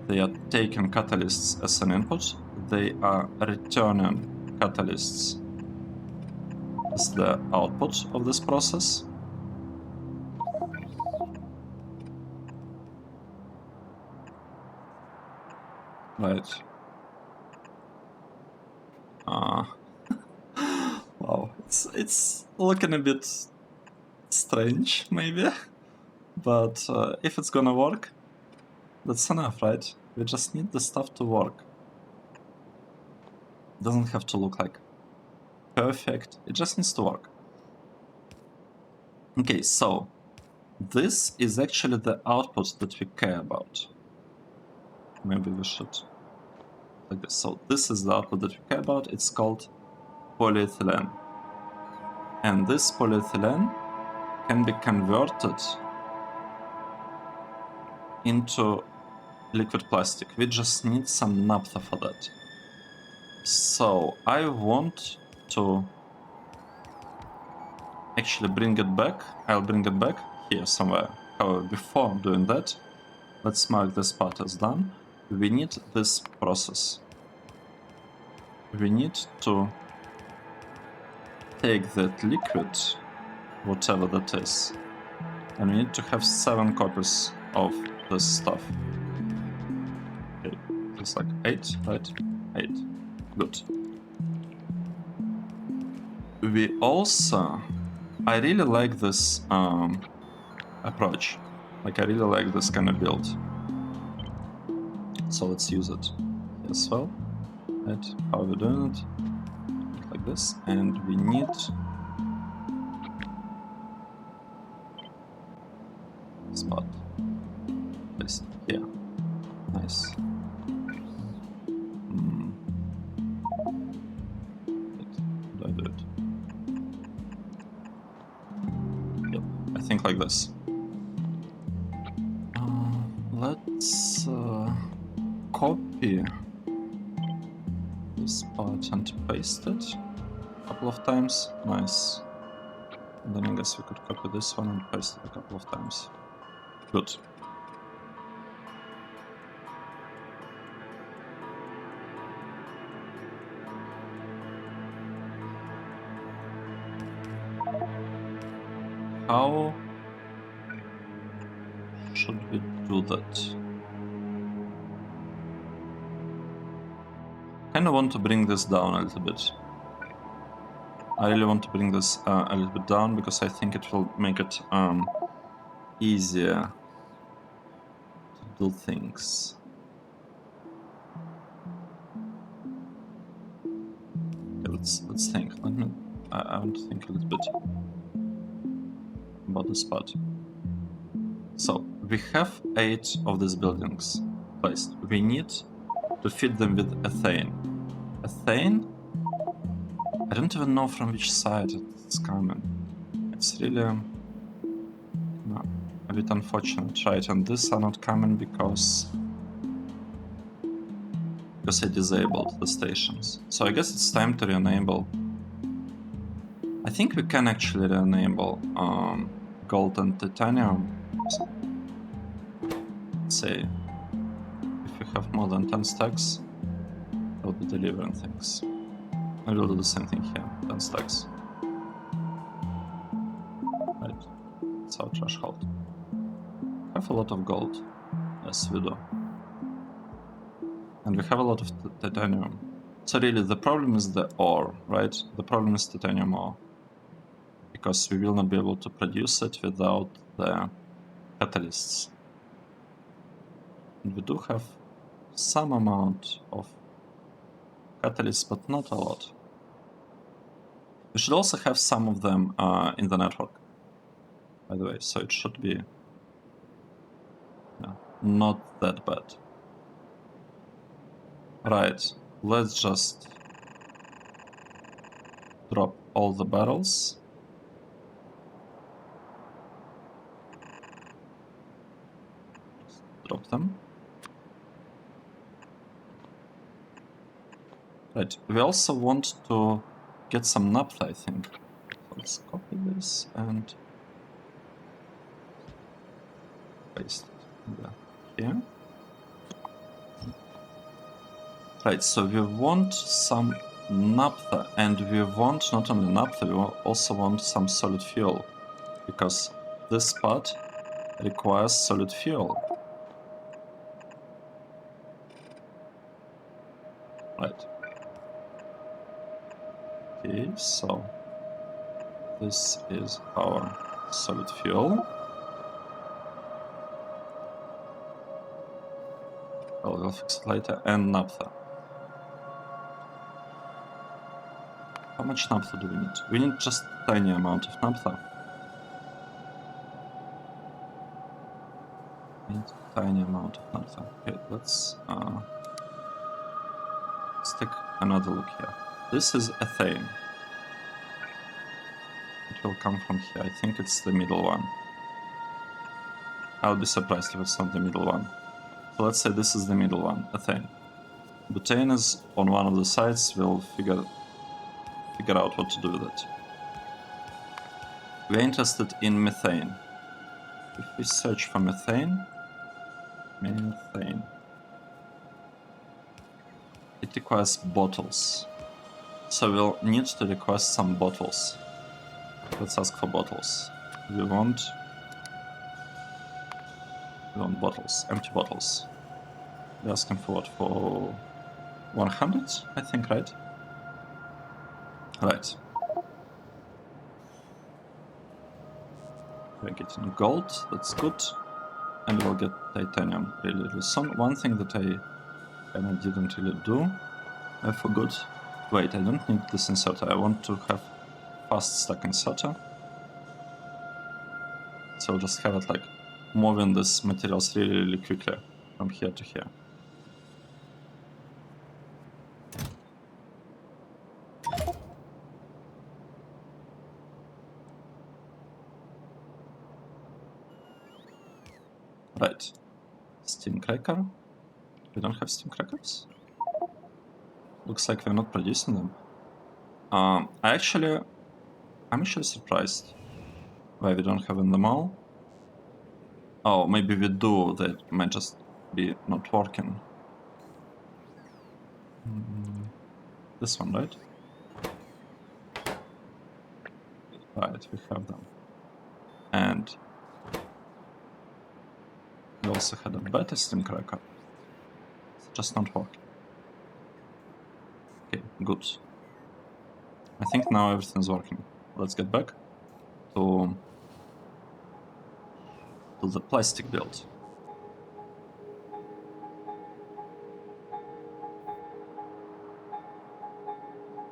A: They are taking catalysts as an input, they are returning catalysts as the output of this process. Right. Wow, it's looking a bit strange, maybe, but if it's gonna work, that's enough, right? We just need the stuff to work. It doesn't have to look like perfect, it just needs to work. Okay, so this is actually the output that we care about. Maybe we should like this. So this is the output that we care about. It's called polyethylene. And this polyethylene can be converted into liquid plastic. We just need some naphtha for that. So I want to actually bring it back. I'll bring it back here somewhere. However, before doing that, let's mark this part as done. We need this process. We need to take that liquid, whatever that is, and we need to have 7 copies of this stuff. Okay, it's like 8, right? 8. Good. We also... I really like this approach. Like, I really like this kind of build. So let's use it as well. Right? How are we doing it? Like this. And we need spot. Place it here. Nice. How do I do it? Yep, I think like this. Let's copy this part and paste it a couple of times. Nice. And then I guess we could copy this one and paste it a couple of times. Good. How should we do that? I kind of want to bring this down a little bit. I really want to bring this a little bit down because I think it will make it easier do things. Okay, let's think. I want to think a little bit about the spot. So we have 8 of these buildings placed. We need to feed them with ethane. Ethane? I don't even know from which side it's coming. It's really a bit unfortunate, right? And these are not coming because I disabled the stations. So I guess it's time to re-enable. I think we can actually re-enable gold and titanium. Let's say if we have more than 10 stacks, I'll be delivering things. I will do the same thing here, 10 stacks. Right, it's our threshold. Have a lot of gold. Yes, we do. And we have a lot of titanium. So really, the problem is the ore, right? The problem is titanium ore. Because we will not be able to produce it without the catalysts. And we do have some amount of catalysts, but not a lot. We should also have some of them in the network, by the way, so it should be not that bad. Right, let's just drop all the barrels. Just drop them. Right, we also want to get some naphtha, I think. So let's copy this and paste it here. Right, so we want some naphtha, and we want not only naphtha, we also want some solid fuel, because this spot requires solid fuel. Right. Okay, so this is our solid fuel. We'll fix it later, and naphtha. How much naphtha do we need? We need just a tiny amount of naphtha. We need a tiny amount of naphtha. Okay, let's take another look here. This is ethane. It will come from here. I think it's the middle one. I'll be surprised if it's not the middle one. So let's say this is the middle one, ethane. Butane is on one of the sides. We'll figure out what to do with it. We're interested in methane. If we search for methane, it requires bottles. So we'll need to request some bottles. Let's ask for bottles. We want bottles, empty bottles. We're asking for what? For 100, I think, right? Right. We're getting gold, that's good. And we'll get titanium really soon. One thing that I didn't really do, I forgot. Wait, I don't need this inserter. I want to have fast stack inserter. So I'll just have it like moving these materials really quickly from here to here. Right. Steam cracker. We don't have steam crackers? Looks like we're not producing them. I'm actually surprised why we don't have them all. Oh, maybe we do. That might just be not working. This one, right? Right, we have them. And we also had a better steam cracker. It's just not working. Okay, good. I think now everything's working. Let's get back to the plastic build.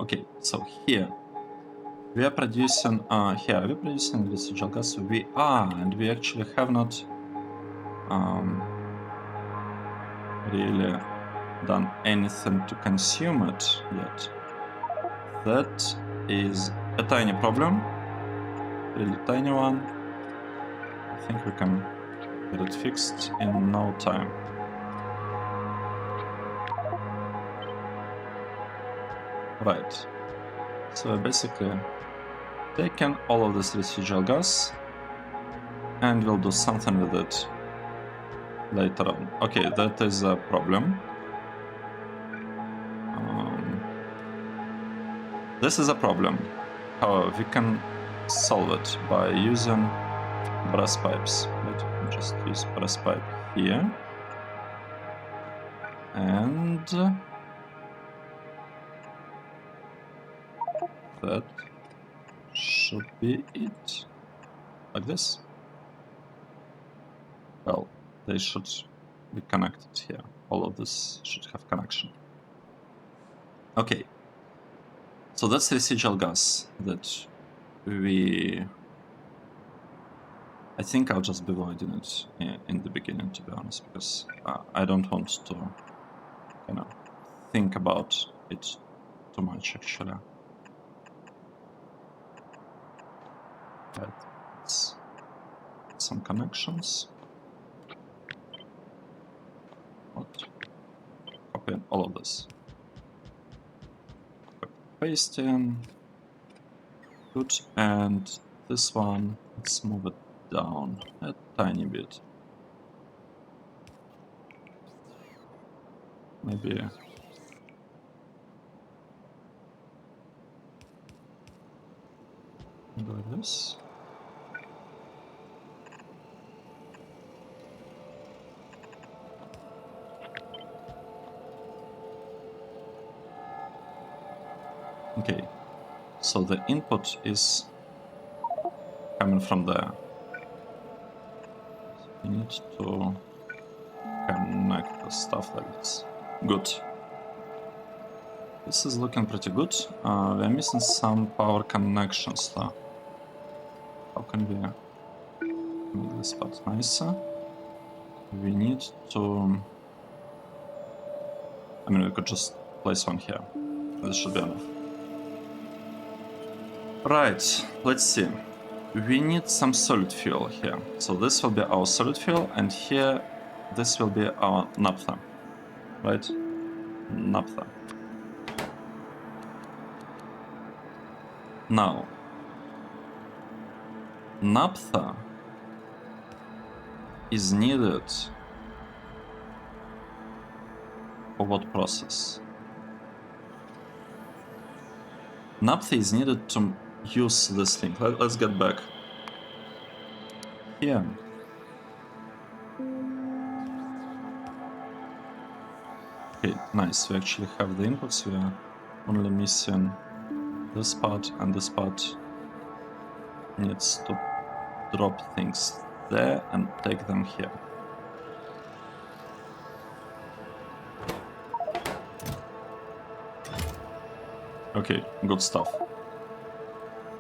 A: Okay, so here we are producing residual gas. We are, and we actually have not really done anything to consume it yet. That is a tiny problem, really tiny one. I think we can get it fixed in no time. Right. So basically, taking all of this residual gas, and we'll do something with it later on. Okay, that is a problem. This is a problem. However, we can solve it by using brass pipes. Let me just use brass pipe here. And that should be it. Like this. Well, they should be connected here. All of this should have connection. Okay. So that's residual gas that I think I'll just be avoiding it in the beginning, to be honest, because I don't want to think about it too much, actually. Right. Let's some connections. What? Copy all of this. Paste in. Good. And this one, let's move it down a tiny bit. Maybe. Like this. Okay, so the input is coming from there. So we need to connect the stuff like this. Good. This is looking pretty good. We're missing some power connections though. How can we make this part nicer? We need to... I mean, we could just place one here. This should be enough. Right, let's see. We need some solid fuel here. So this will be our solid fuel, and here this will be our naphtha. Right? Naphtha. Now, naphtha is needed for what process? Naphtha is needed to use this thing. Let's get back. Here. Okay, nice. We actually have the inputs. We are only missing this part, and this part needs to drop things there and take them here. Okay, good stuff.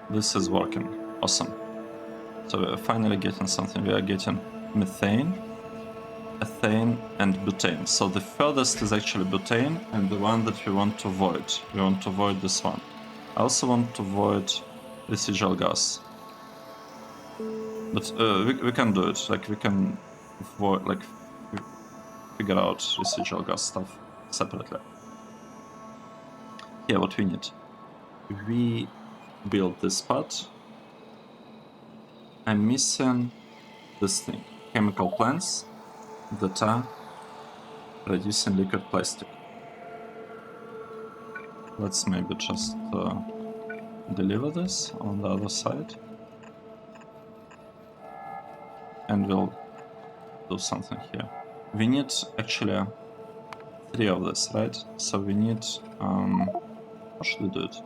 A: This is working. Awesome. So we're finally getting something. We are getting methane, ethane, and butane. So the furthest is actually butane, and the one that we want to avoid. We want to avoid this one. I also want to avoid residual gas. But we can do it. Like, we can avoid, like, figure out residual gas stuff separately. Here, what we need. We build this part. I'm missing this thing. Chemical plants that are producing liquid plastic. Let's maybe just deliver this on the other side. And we'll do something here. We need actually 3 of this, right? So we need... how should we do it?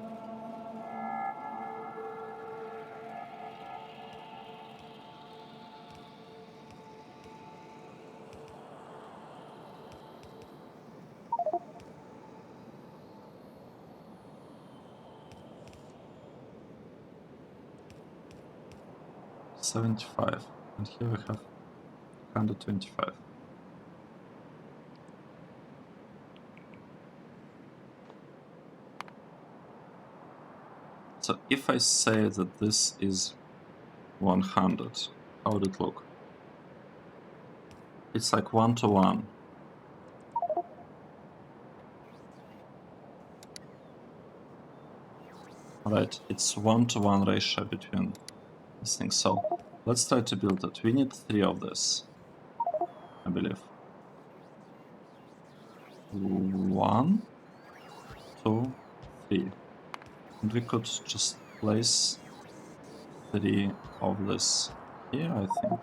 A: 75, and here we have 125. So if I say that this is 100, how would it look? It's like 1 to 1. Right, it's 1 to 1 ratio between these things. So let's try to build it. We need 3 of this, I believe. 1, 2, 3. And we could just place 3 of this here, I think.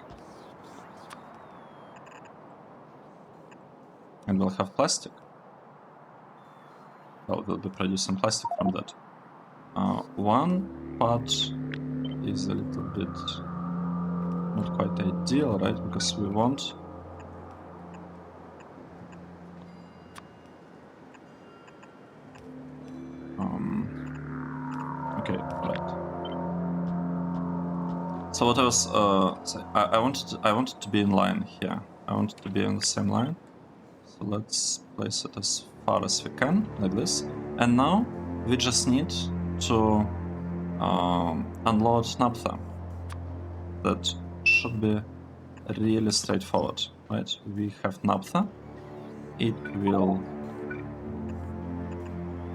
A: And we'll have plastic. Well, we'll be producing plastic from that. One part is a little bit not quite ideal, right? Because we want okay, right. So what I was saying, I wanted to be in line here. I wanted to be on the same line. So let's place it as far as we can, like this. And now we just need to unload naphtha. That should be really straightforward, right? We have naphtha. It will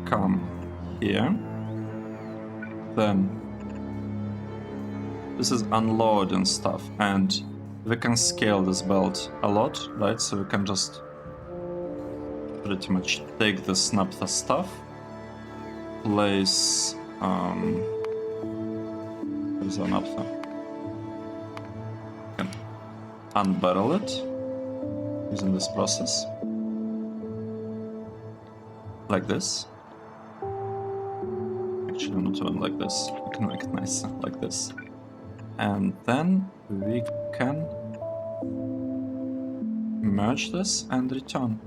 A: come here. Then this is unloading stuff, and we can scale this belt a lot, right? So we can just pretty much take this naphtha stuff, place there's a naphtha. We can unbarrel it using this process, like this. Actually, not even like this. We can make it nice, like this. And then we can merge this and return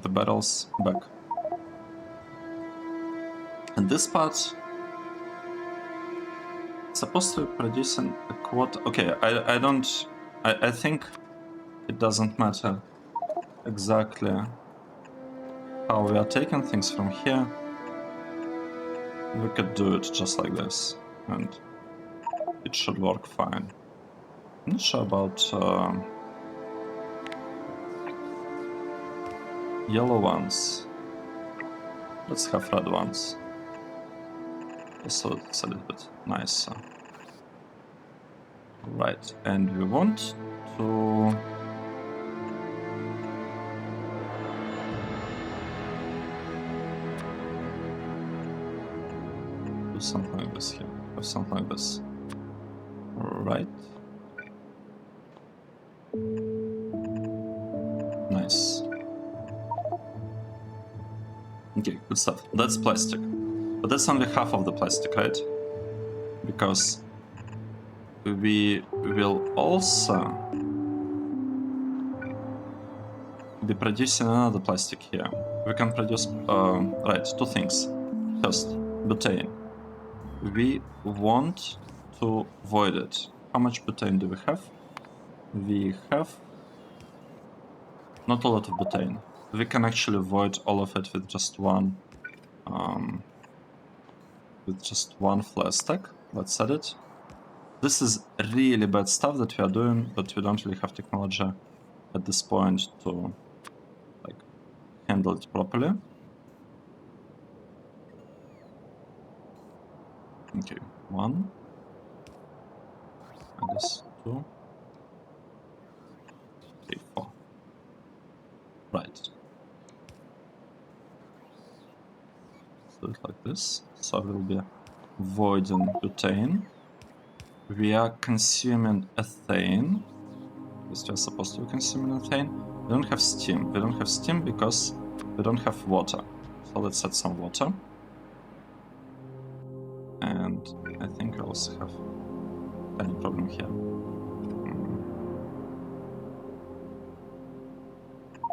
A: the barrels back. And this part is supposed to be producing a quota. Okay, I think it doesn't matter exactly how we are taking things from here. We could do it just like this, and it should work fine. I'm not sure about yellow ones. Let's have red ones, so it's a little bit nicer. Right, and we want to do something like this here, or something like this. Right. Nice. Okay, good stuff. That's plastic. But that's only half of the plastic, right? Because we will also be producing another plastic here. We can produce, right, 2 things. First, butane. We want to void it. How much butane do we have? We have not a lot of butane. We can actually void all of it with just one flare stack. Let's set it. This is really bad stuff that we are doing, but we don't really have technology at this point to like handle it properly. Okay, 1. I guess 2. 3, 4. Right. So it's like this. So we'll be voiding butane. We are consuming ethane. Because we are supposed to be consuming ethane. We don't have steam. We don't have steam because we don't have water. So let's add some water. And I think we also have any problem here.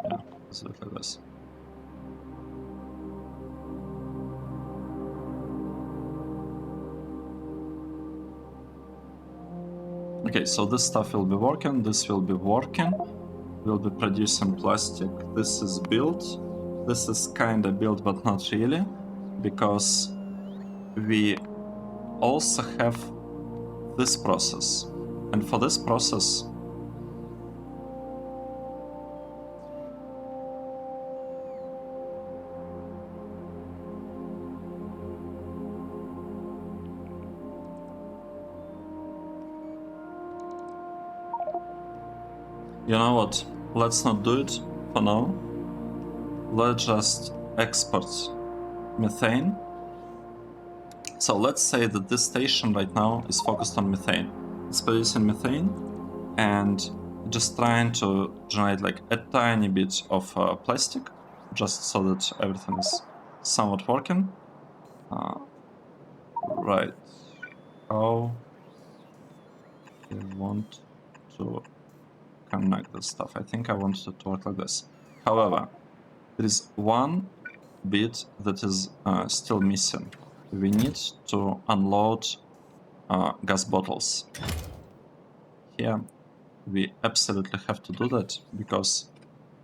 A: Yeah, let's do it like this. Okay, so this stuff will be working, this will be working. We'll be producing plastic. This is built. This is kinda built, but not really, because we also have this process. And for this process, you know what? Let's not do it for now. Let's just export methane. So let's say that this station right now is focused on methane. It's producing methane and just trying to generate like a tiny bit of plastic, just so that everything is somewhat working. Right. How I want to connect this stuff. I think I want it to work like this. However, there is one bit that is still missing. We need to unload gas bottles. Here, we absolutely have to do that, because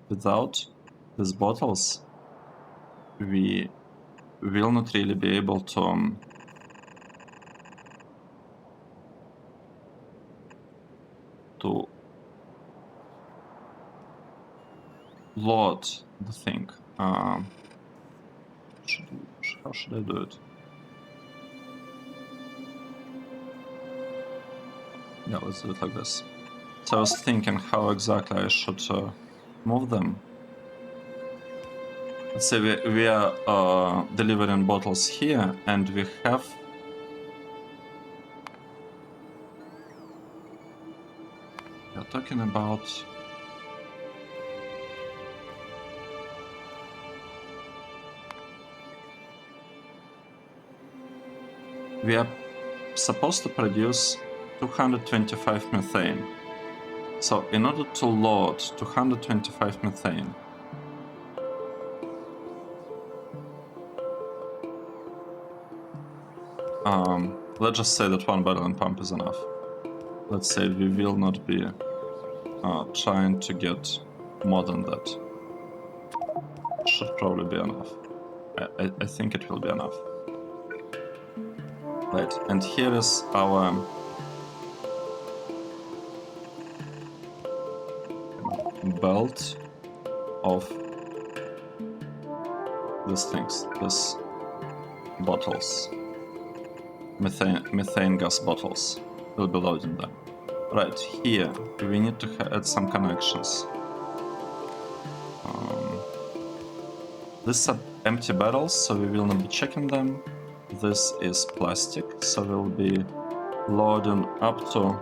A: without these bottles, we will not really be able to load the thing. How should I do it? Yeah, let's do it like this. So I was thinking how exactly I should move them. Let's say we are delivering bottles here, and we have we are talking about we are supposed to produce 225 methane. So in order to load 225 methane, let's just say that one barrel and pump is enough. Let's say we will not be trying to get more than that. Should probably be enough. I think it will be enough. Right, and here is our belt of these things, these bottles, methane gas bottles. We'll be loading them. Right, here we need to add some connections. These are empty barrels, so we will not be checking them. This is plastic, so we'll be loading up to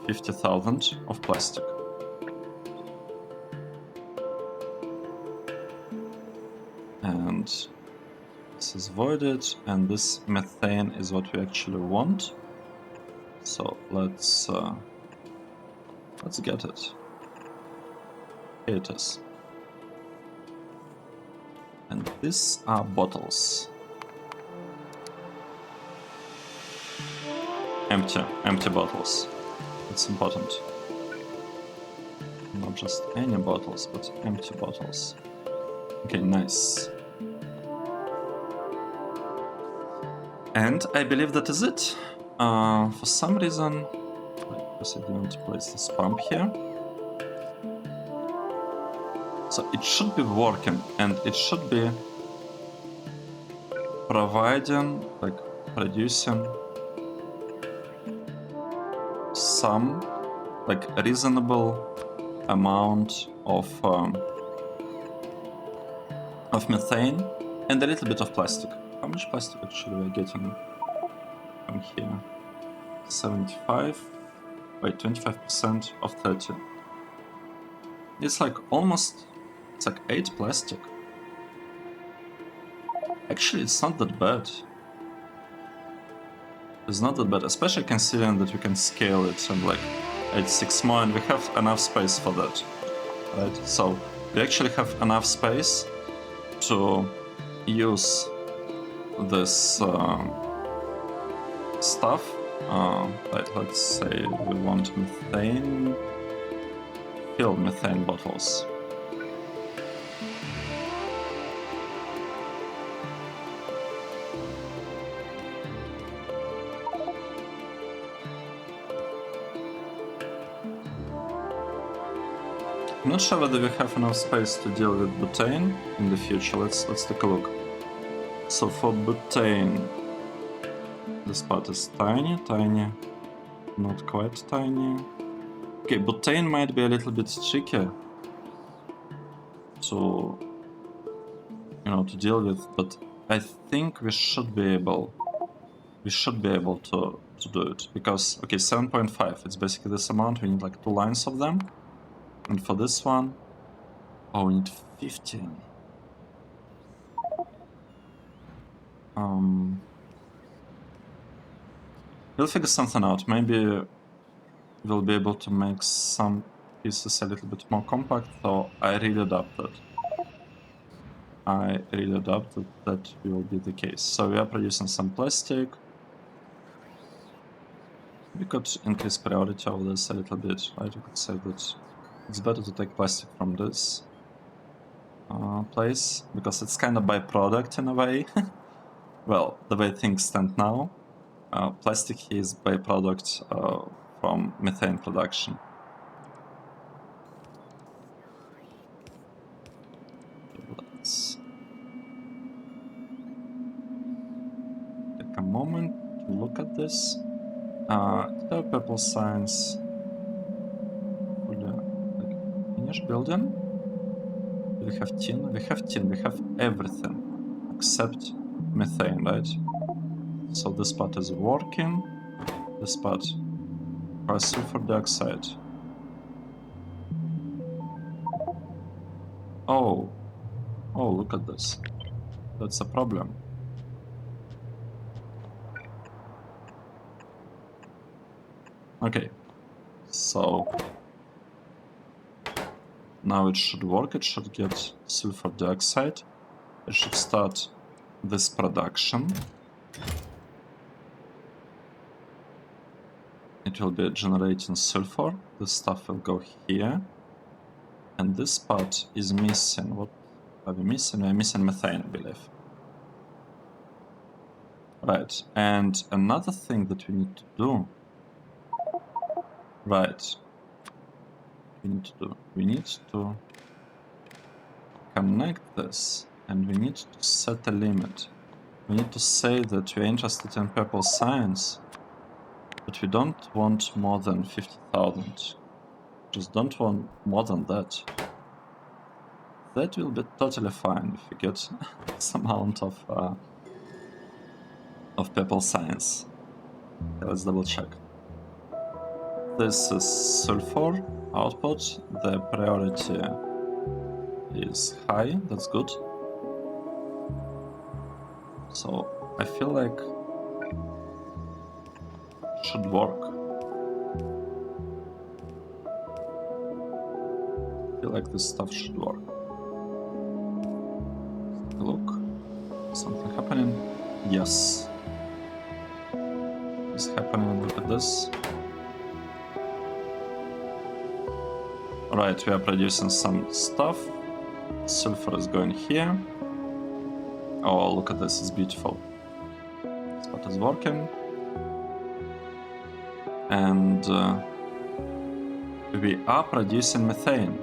A: 50,000 of plastic. And this is voided, and this methane is what we actually want. So let's get it. Here it is. And these are bottles. Empty bottles. It's important. Not just any bottles, but empty bottles. Okay, nice. And I believe that is it. For some reason, because I didn't place this pump here. So it should be working, and it should be providing, like producing some, like reasonable amount of methane and a little bit of plastic. How much plastic actually we're getting from here? 75, wait, 25% of 30. It's like almost, it's like 8 plastic. Actually, it's not that bad. It's not that bad, especially considering that we can scale it and like add 6 more, and we have enough space for that, right? So we actually have enough space to use this stuff Right, let's say we want methane, filled methane bottles. I'm not sure whether we have enough space to deal with butane in the future. Let's take a look. So for butane, this part is tiny, not quite tiny. Okay, butane might be a little bit tricky to, to deal with, but I think we should be able to do it, because, okay, 7.5, it's basically this amount. We need like 2 lines of them, and for this one, oh, we need 15. We'll figure something out. Maybe we'll be able to make some pieces a little bit more compact, so I really doubt that will be the case. So we are producing some plastic. We could increase priority of this a little bit, right? We could say that it's better to take plastic from this place, because it's kind of byproduct in a way. Well, the way things stand now, plastic is byproduct from methane production. Let's take a moment to look at this. The purple signs. Like, finish building. We have tin. We have everything except methane, right? So this part is working. This part has sulfur dioxide. Oh, look at this. That's a problem. Okay, so now it should work. It should get sulfur dioxide. It should start this production. It will be generating sulfur. This stuff will go here. And this part is missing. What are we missing? We're missing methane, I believe. Right, and another thing that we need to do. Right. We need to connect this, and we need to set a limit. We need to say that we're interested in purple science, but we don't want more than 50,000. Just don't want more than that. That will be totally fine if we get some amount of purple science. Okay, let's double check. This is sulfur output. The priority is high. That's good. So I feel like it should work. I feel like this stuff should work. Let's take a look. Something happening? Yes. It's happening. Look at this. Right, we are producing some stuff. Sulfur is going here. Oh, look at this, it's beautiful. This part is working. And we are producing methane.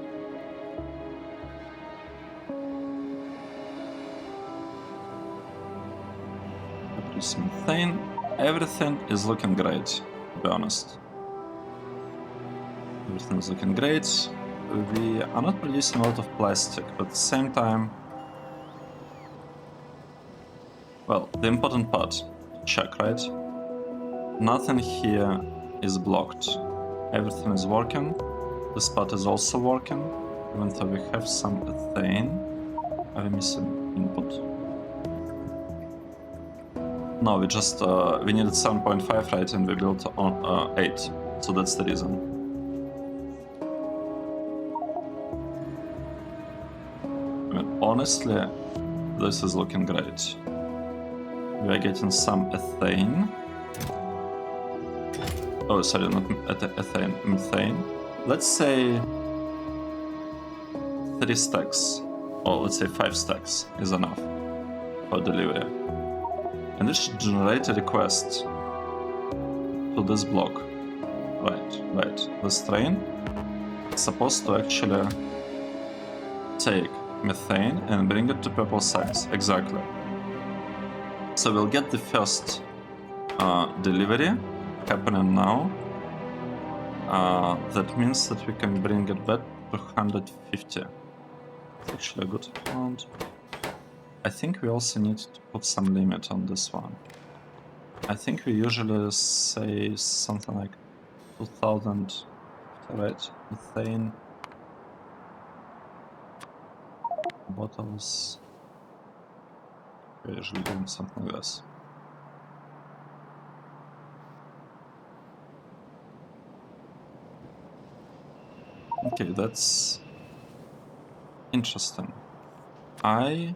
A: Producing methane. Everything is looking great, to be honest. Everything is looking great. We are not producing a lot of plastic, but at the same time, well, the important part, check, right? Nothing here is blocked. Everything is working. This part is also working, even though we have some ethane. Are we missing input? No, we just, we needed 7.5, right, and we built on 8, so that's the reason. I mean, honestly, this is looking great. We are getting some ethane. Oh, sorry, not ethane, methane. Let's say 3 stacks, or let's say 5 stacks is enough for delivery. And it should generate a request to this block. Right. This train is supposed to actually take methane and bring it to purple science. Exactly. So we'll get the first delivery happening now. That means that we can bring it back to 150. It's actually a good amount. I think we also need to put some limit on this one. I think we usually say something like 2000, right? Methane bottles. We're usually doing something like this. Okay, that's interesting. I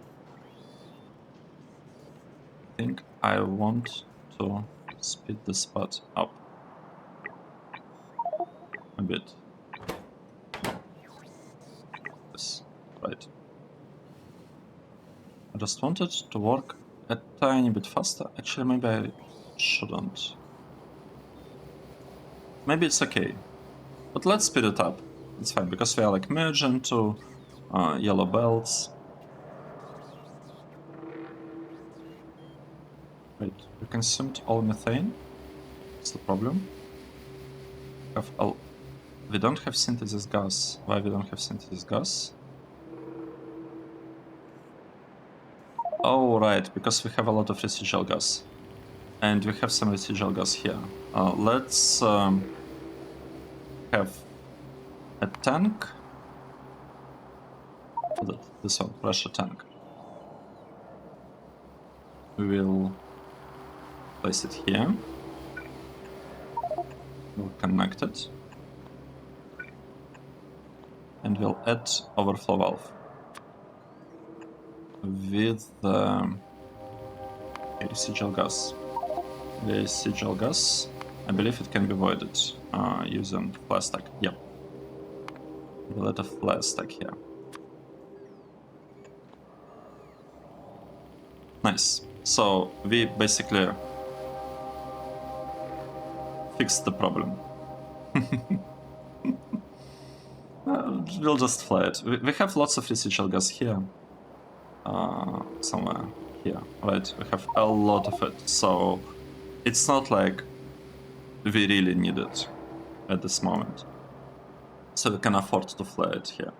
A: think I want to speed the spot up a bit. Yes, right. I just want it to work a tiny bit faster. Actually, maybe I shouldn't. Maybe it's okay. But let's speed it up. It's fine, because we are like merging to yellow belts. Wait, we consumed all methane? What's the problem? We don't have synthesis gas. Why we don't have synthesis gas? Oh, right, because we have a lot of residual gas. And we have some residual gas here. Let's have a tank. This one, pressure tank. We will place it here. We'll connect it. And we'll add overflow valve. With residual gas. Residual gas, I believe it can be voided using flash stack. Yep. We'll add a flash stack here. Nice. So we basically fixed the problem. We'll just fly it. We have lots of residual gas here. Somewhere here, right? We have a lot of it, so it's not like we really need it at this moment. So we can afford to fly it here.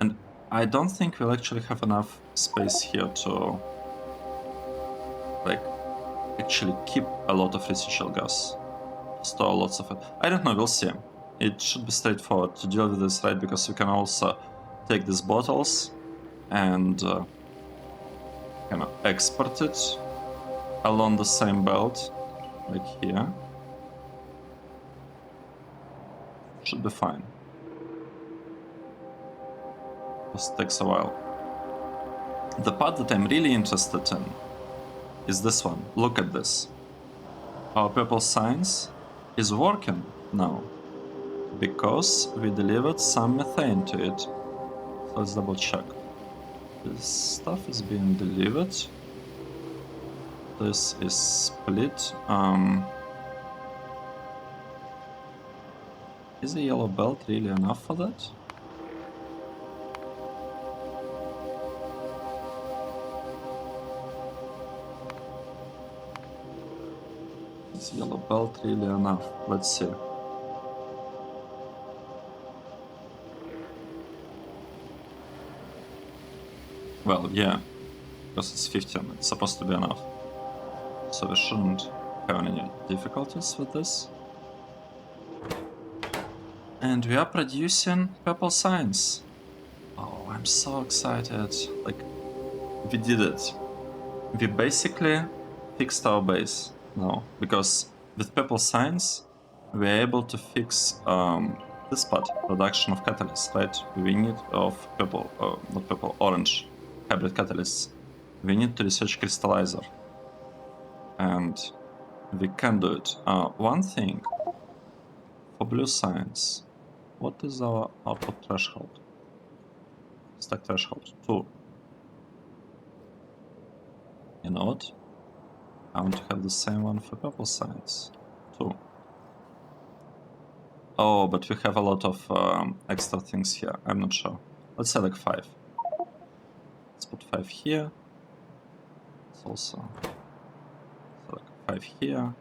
A: And I don't think we'll actually have enough space here to like actually keep a lot of residual gas. Store lots of it. I don't know, we'll see. It should be straightforward to deal with this, right? Because we can also take these bottles and kind of export it along the same belt, like here. Should be fine. Just takes a while. The part that I'm really interested in is this one. Look at this. Our purple science is working now because we delivered some methane to it. So let's double check. This stuff is being delivered. This is split. Is the yellow belt really enough for that? Is yellow belt really enough? Let's see. Well, yeah, because it's 15, it's supposed to be enough. So we shouldn't have any difficulties with this. And we are producing purple science. Oh, I'm so excited. Like, we did it. We basically fixed our base now. Because with purple science, we're able to fix this part, production of catalysts, right? We need of purple, not purple, orange hybrid catalysts. We need to research crystallizer. And we can do it. One thing for blue science, what is our output threshold? Stack threshold 2. You know what? I want to have the same one for purple science 2. Oh, but we have a lot of extra things here. I'm not sure. Let's select 5. Let's put 5 here. Let's also select 5 here.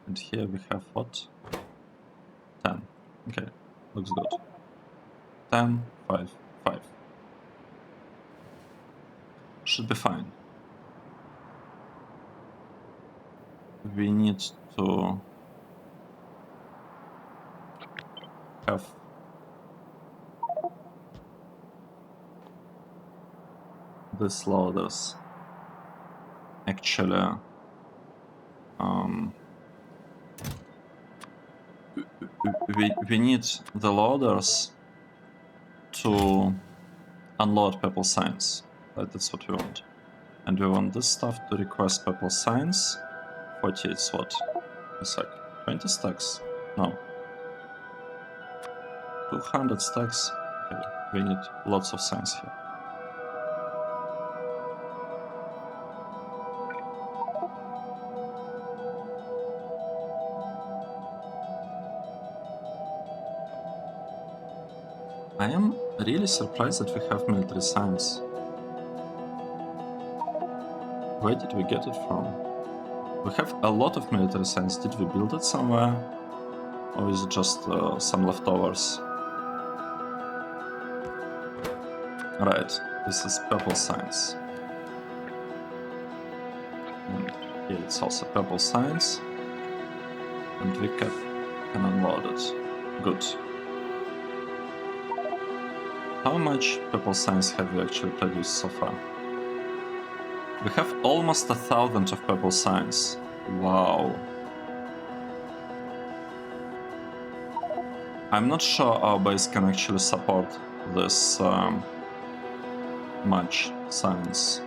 A: And here we have what? 10. Okay, looks good. 10, 5, 5. Should be fine. We need to have these loaders actually we need the loaders to unload purple signs. That's what we want. And we want this stuff to request purple signs. 48 what? A sec. 20 stacks? No. 200 stacks. Okay, we need lots of signs here. I am really surprised that we have military signs. Where did we get it from? We have a lot of military signs. Did we build it somewhere? Or is it just some leftovers? Right, this is purple signs. And here it's also purple signs. And we can unload it. Good. How much purple signs have we actually produced so far? We have almost 1,000 of purple signs. Wow. I'm not sure our base can actually support this much signs.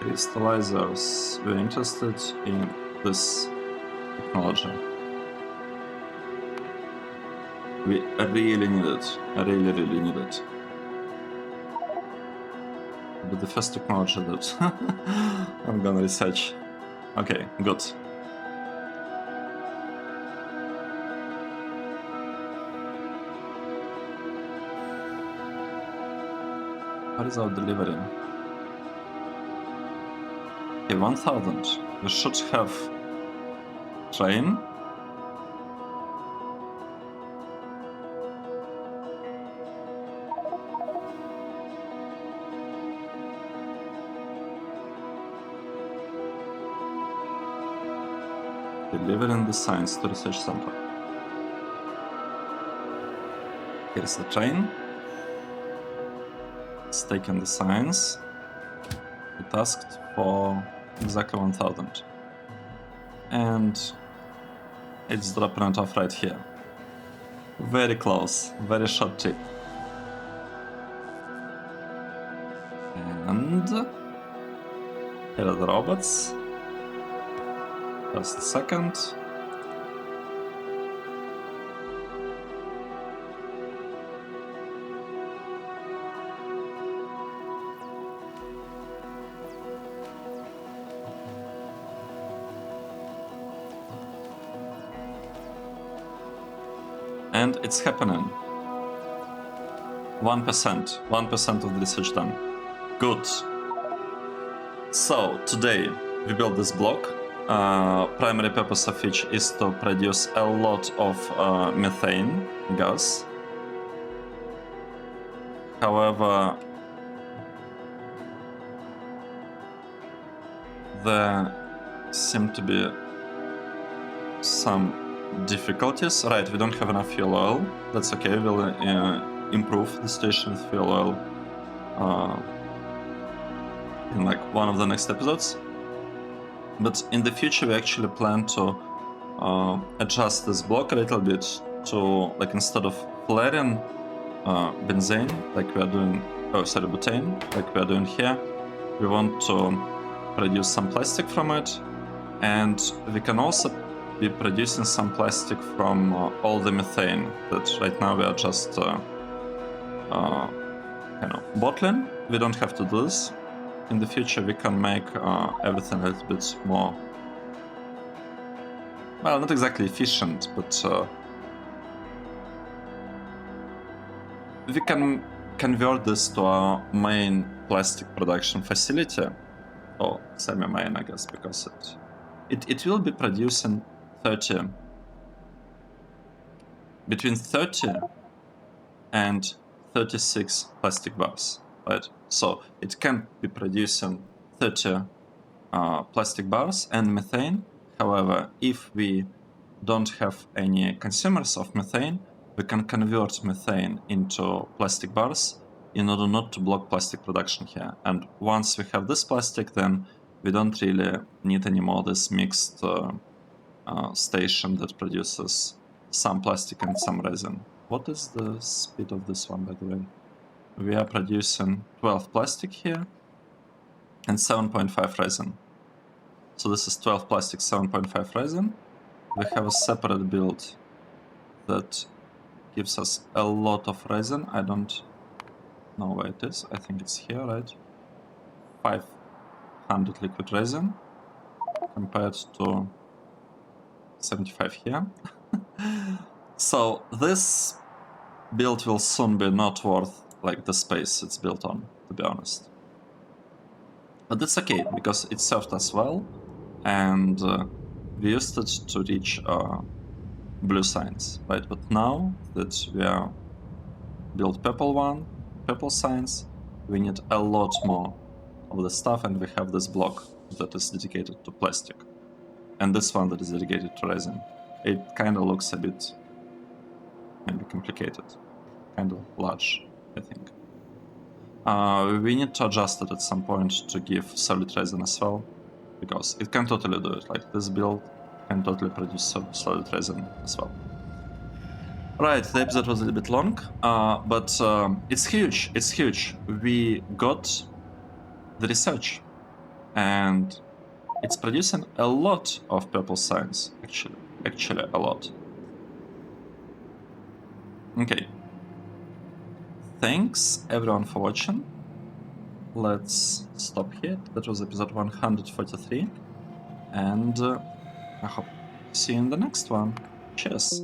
A: Crystallizers. We're interested in this technology. We really need it. I really need it. But the first technology that I'm gonna research. Okay, good. What is our delivery? Okay, 1,000. We should have train. Delivering the science to research center. Here's the train. It's taking the science. It asked for exactly 1,000. And it's dropping it off right here. Very close, very short trip. And here are the robots. Just a second. And it's happening. 1% of the research done. Good. So today we built this block. Primary purpose of which is to produce a lot of methane gas. However, there seem to be some difficulties. Right, we don't have enough fuel oil. That's okay, we'll improve the situation with fuel oil in like one of the next episodes. But in the future we actually plan to adjust this block a little bit to, like, instead of flaring benzene like we are doing, butane like we are doing here, we want to produce some plastic from it, and we can also be producing some plastic from all the methane that right now we are just kind of bottling. We don't have to do this. In the future, we can make everything a little bit more, well, not exactly efficient, but we can convert this to our main plastic production facility, or semi-main, I guess, because it will be producing between 30 and 36 plastic bars, right? So it can be producing 30 plastic bars and methane. However, if we don't have any consumers of methane, we can convert methane into plastic bars in order not to block plastic production here. And once we have this plastic, then we don't really need anymore this mixed station that produces some plastic and some resin. What is the speed of this one, by the way? We are producing 12 plastic here and 7.5 resin. So this is 12 plastic, 7.5 resin. We have a separate build that gives us a lot of resin. I don't know where it is. I think it's here, right? 500 liquid resin compared to 75 here. So this build will soon be not worth like the space it's built on, to be honest. But that's okay, because it served us well, and we used it to reach blue signs, right? But now that we are built purple signs, we need a lot more of the stuff, and we have this block that is dedicated to plastic, and this one that is dedicated to resin. It kind of looks a bit maybe complicated, kind of large, I think. We need to adjust it at some point to give solid resin as well, because it can totally do it. Like this build can totally produce solid resin as well. Right, the episode was a little bit long, but it's huge. It's huge. We got the research, and it's producing a lot of purple signs. Actually, a lot. Okay. Thanks everyone for watching. Let's stop here. That was episode 143, and I hope to see you in the next one. Cheers.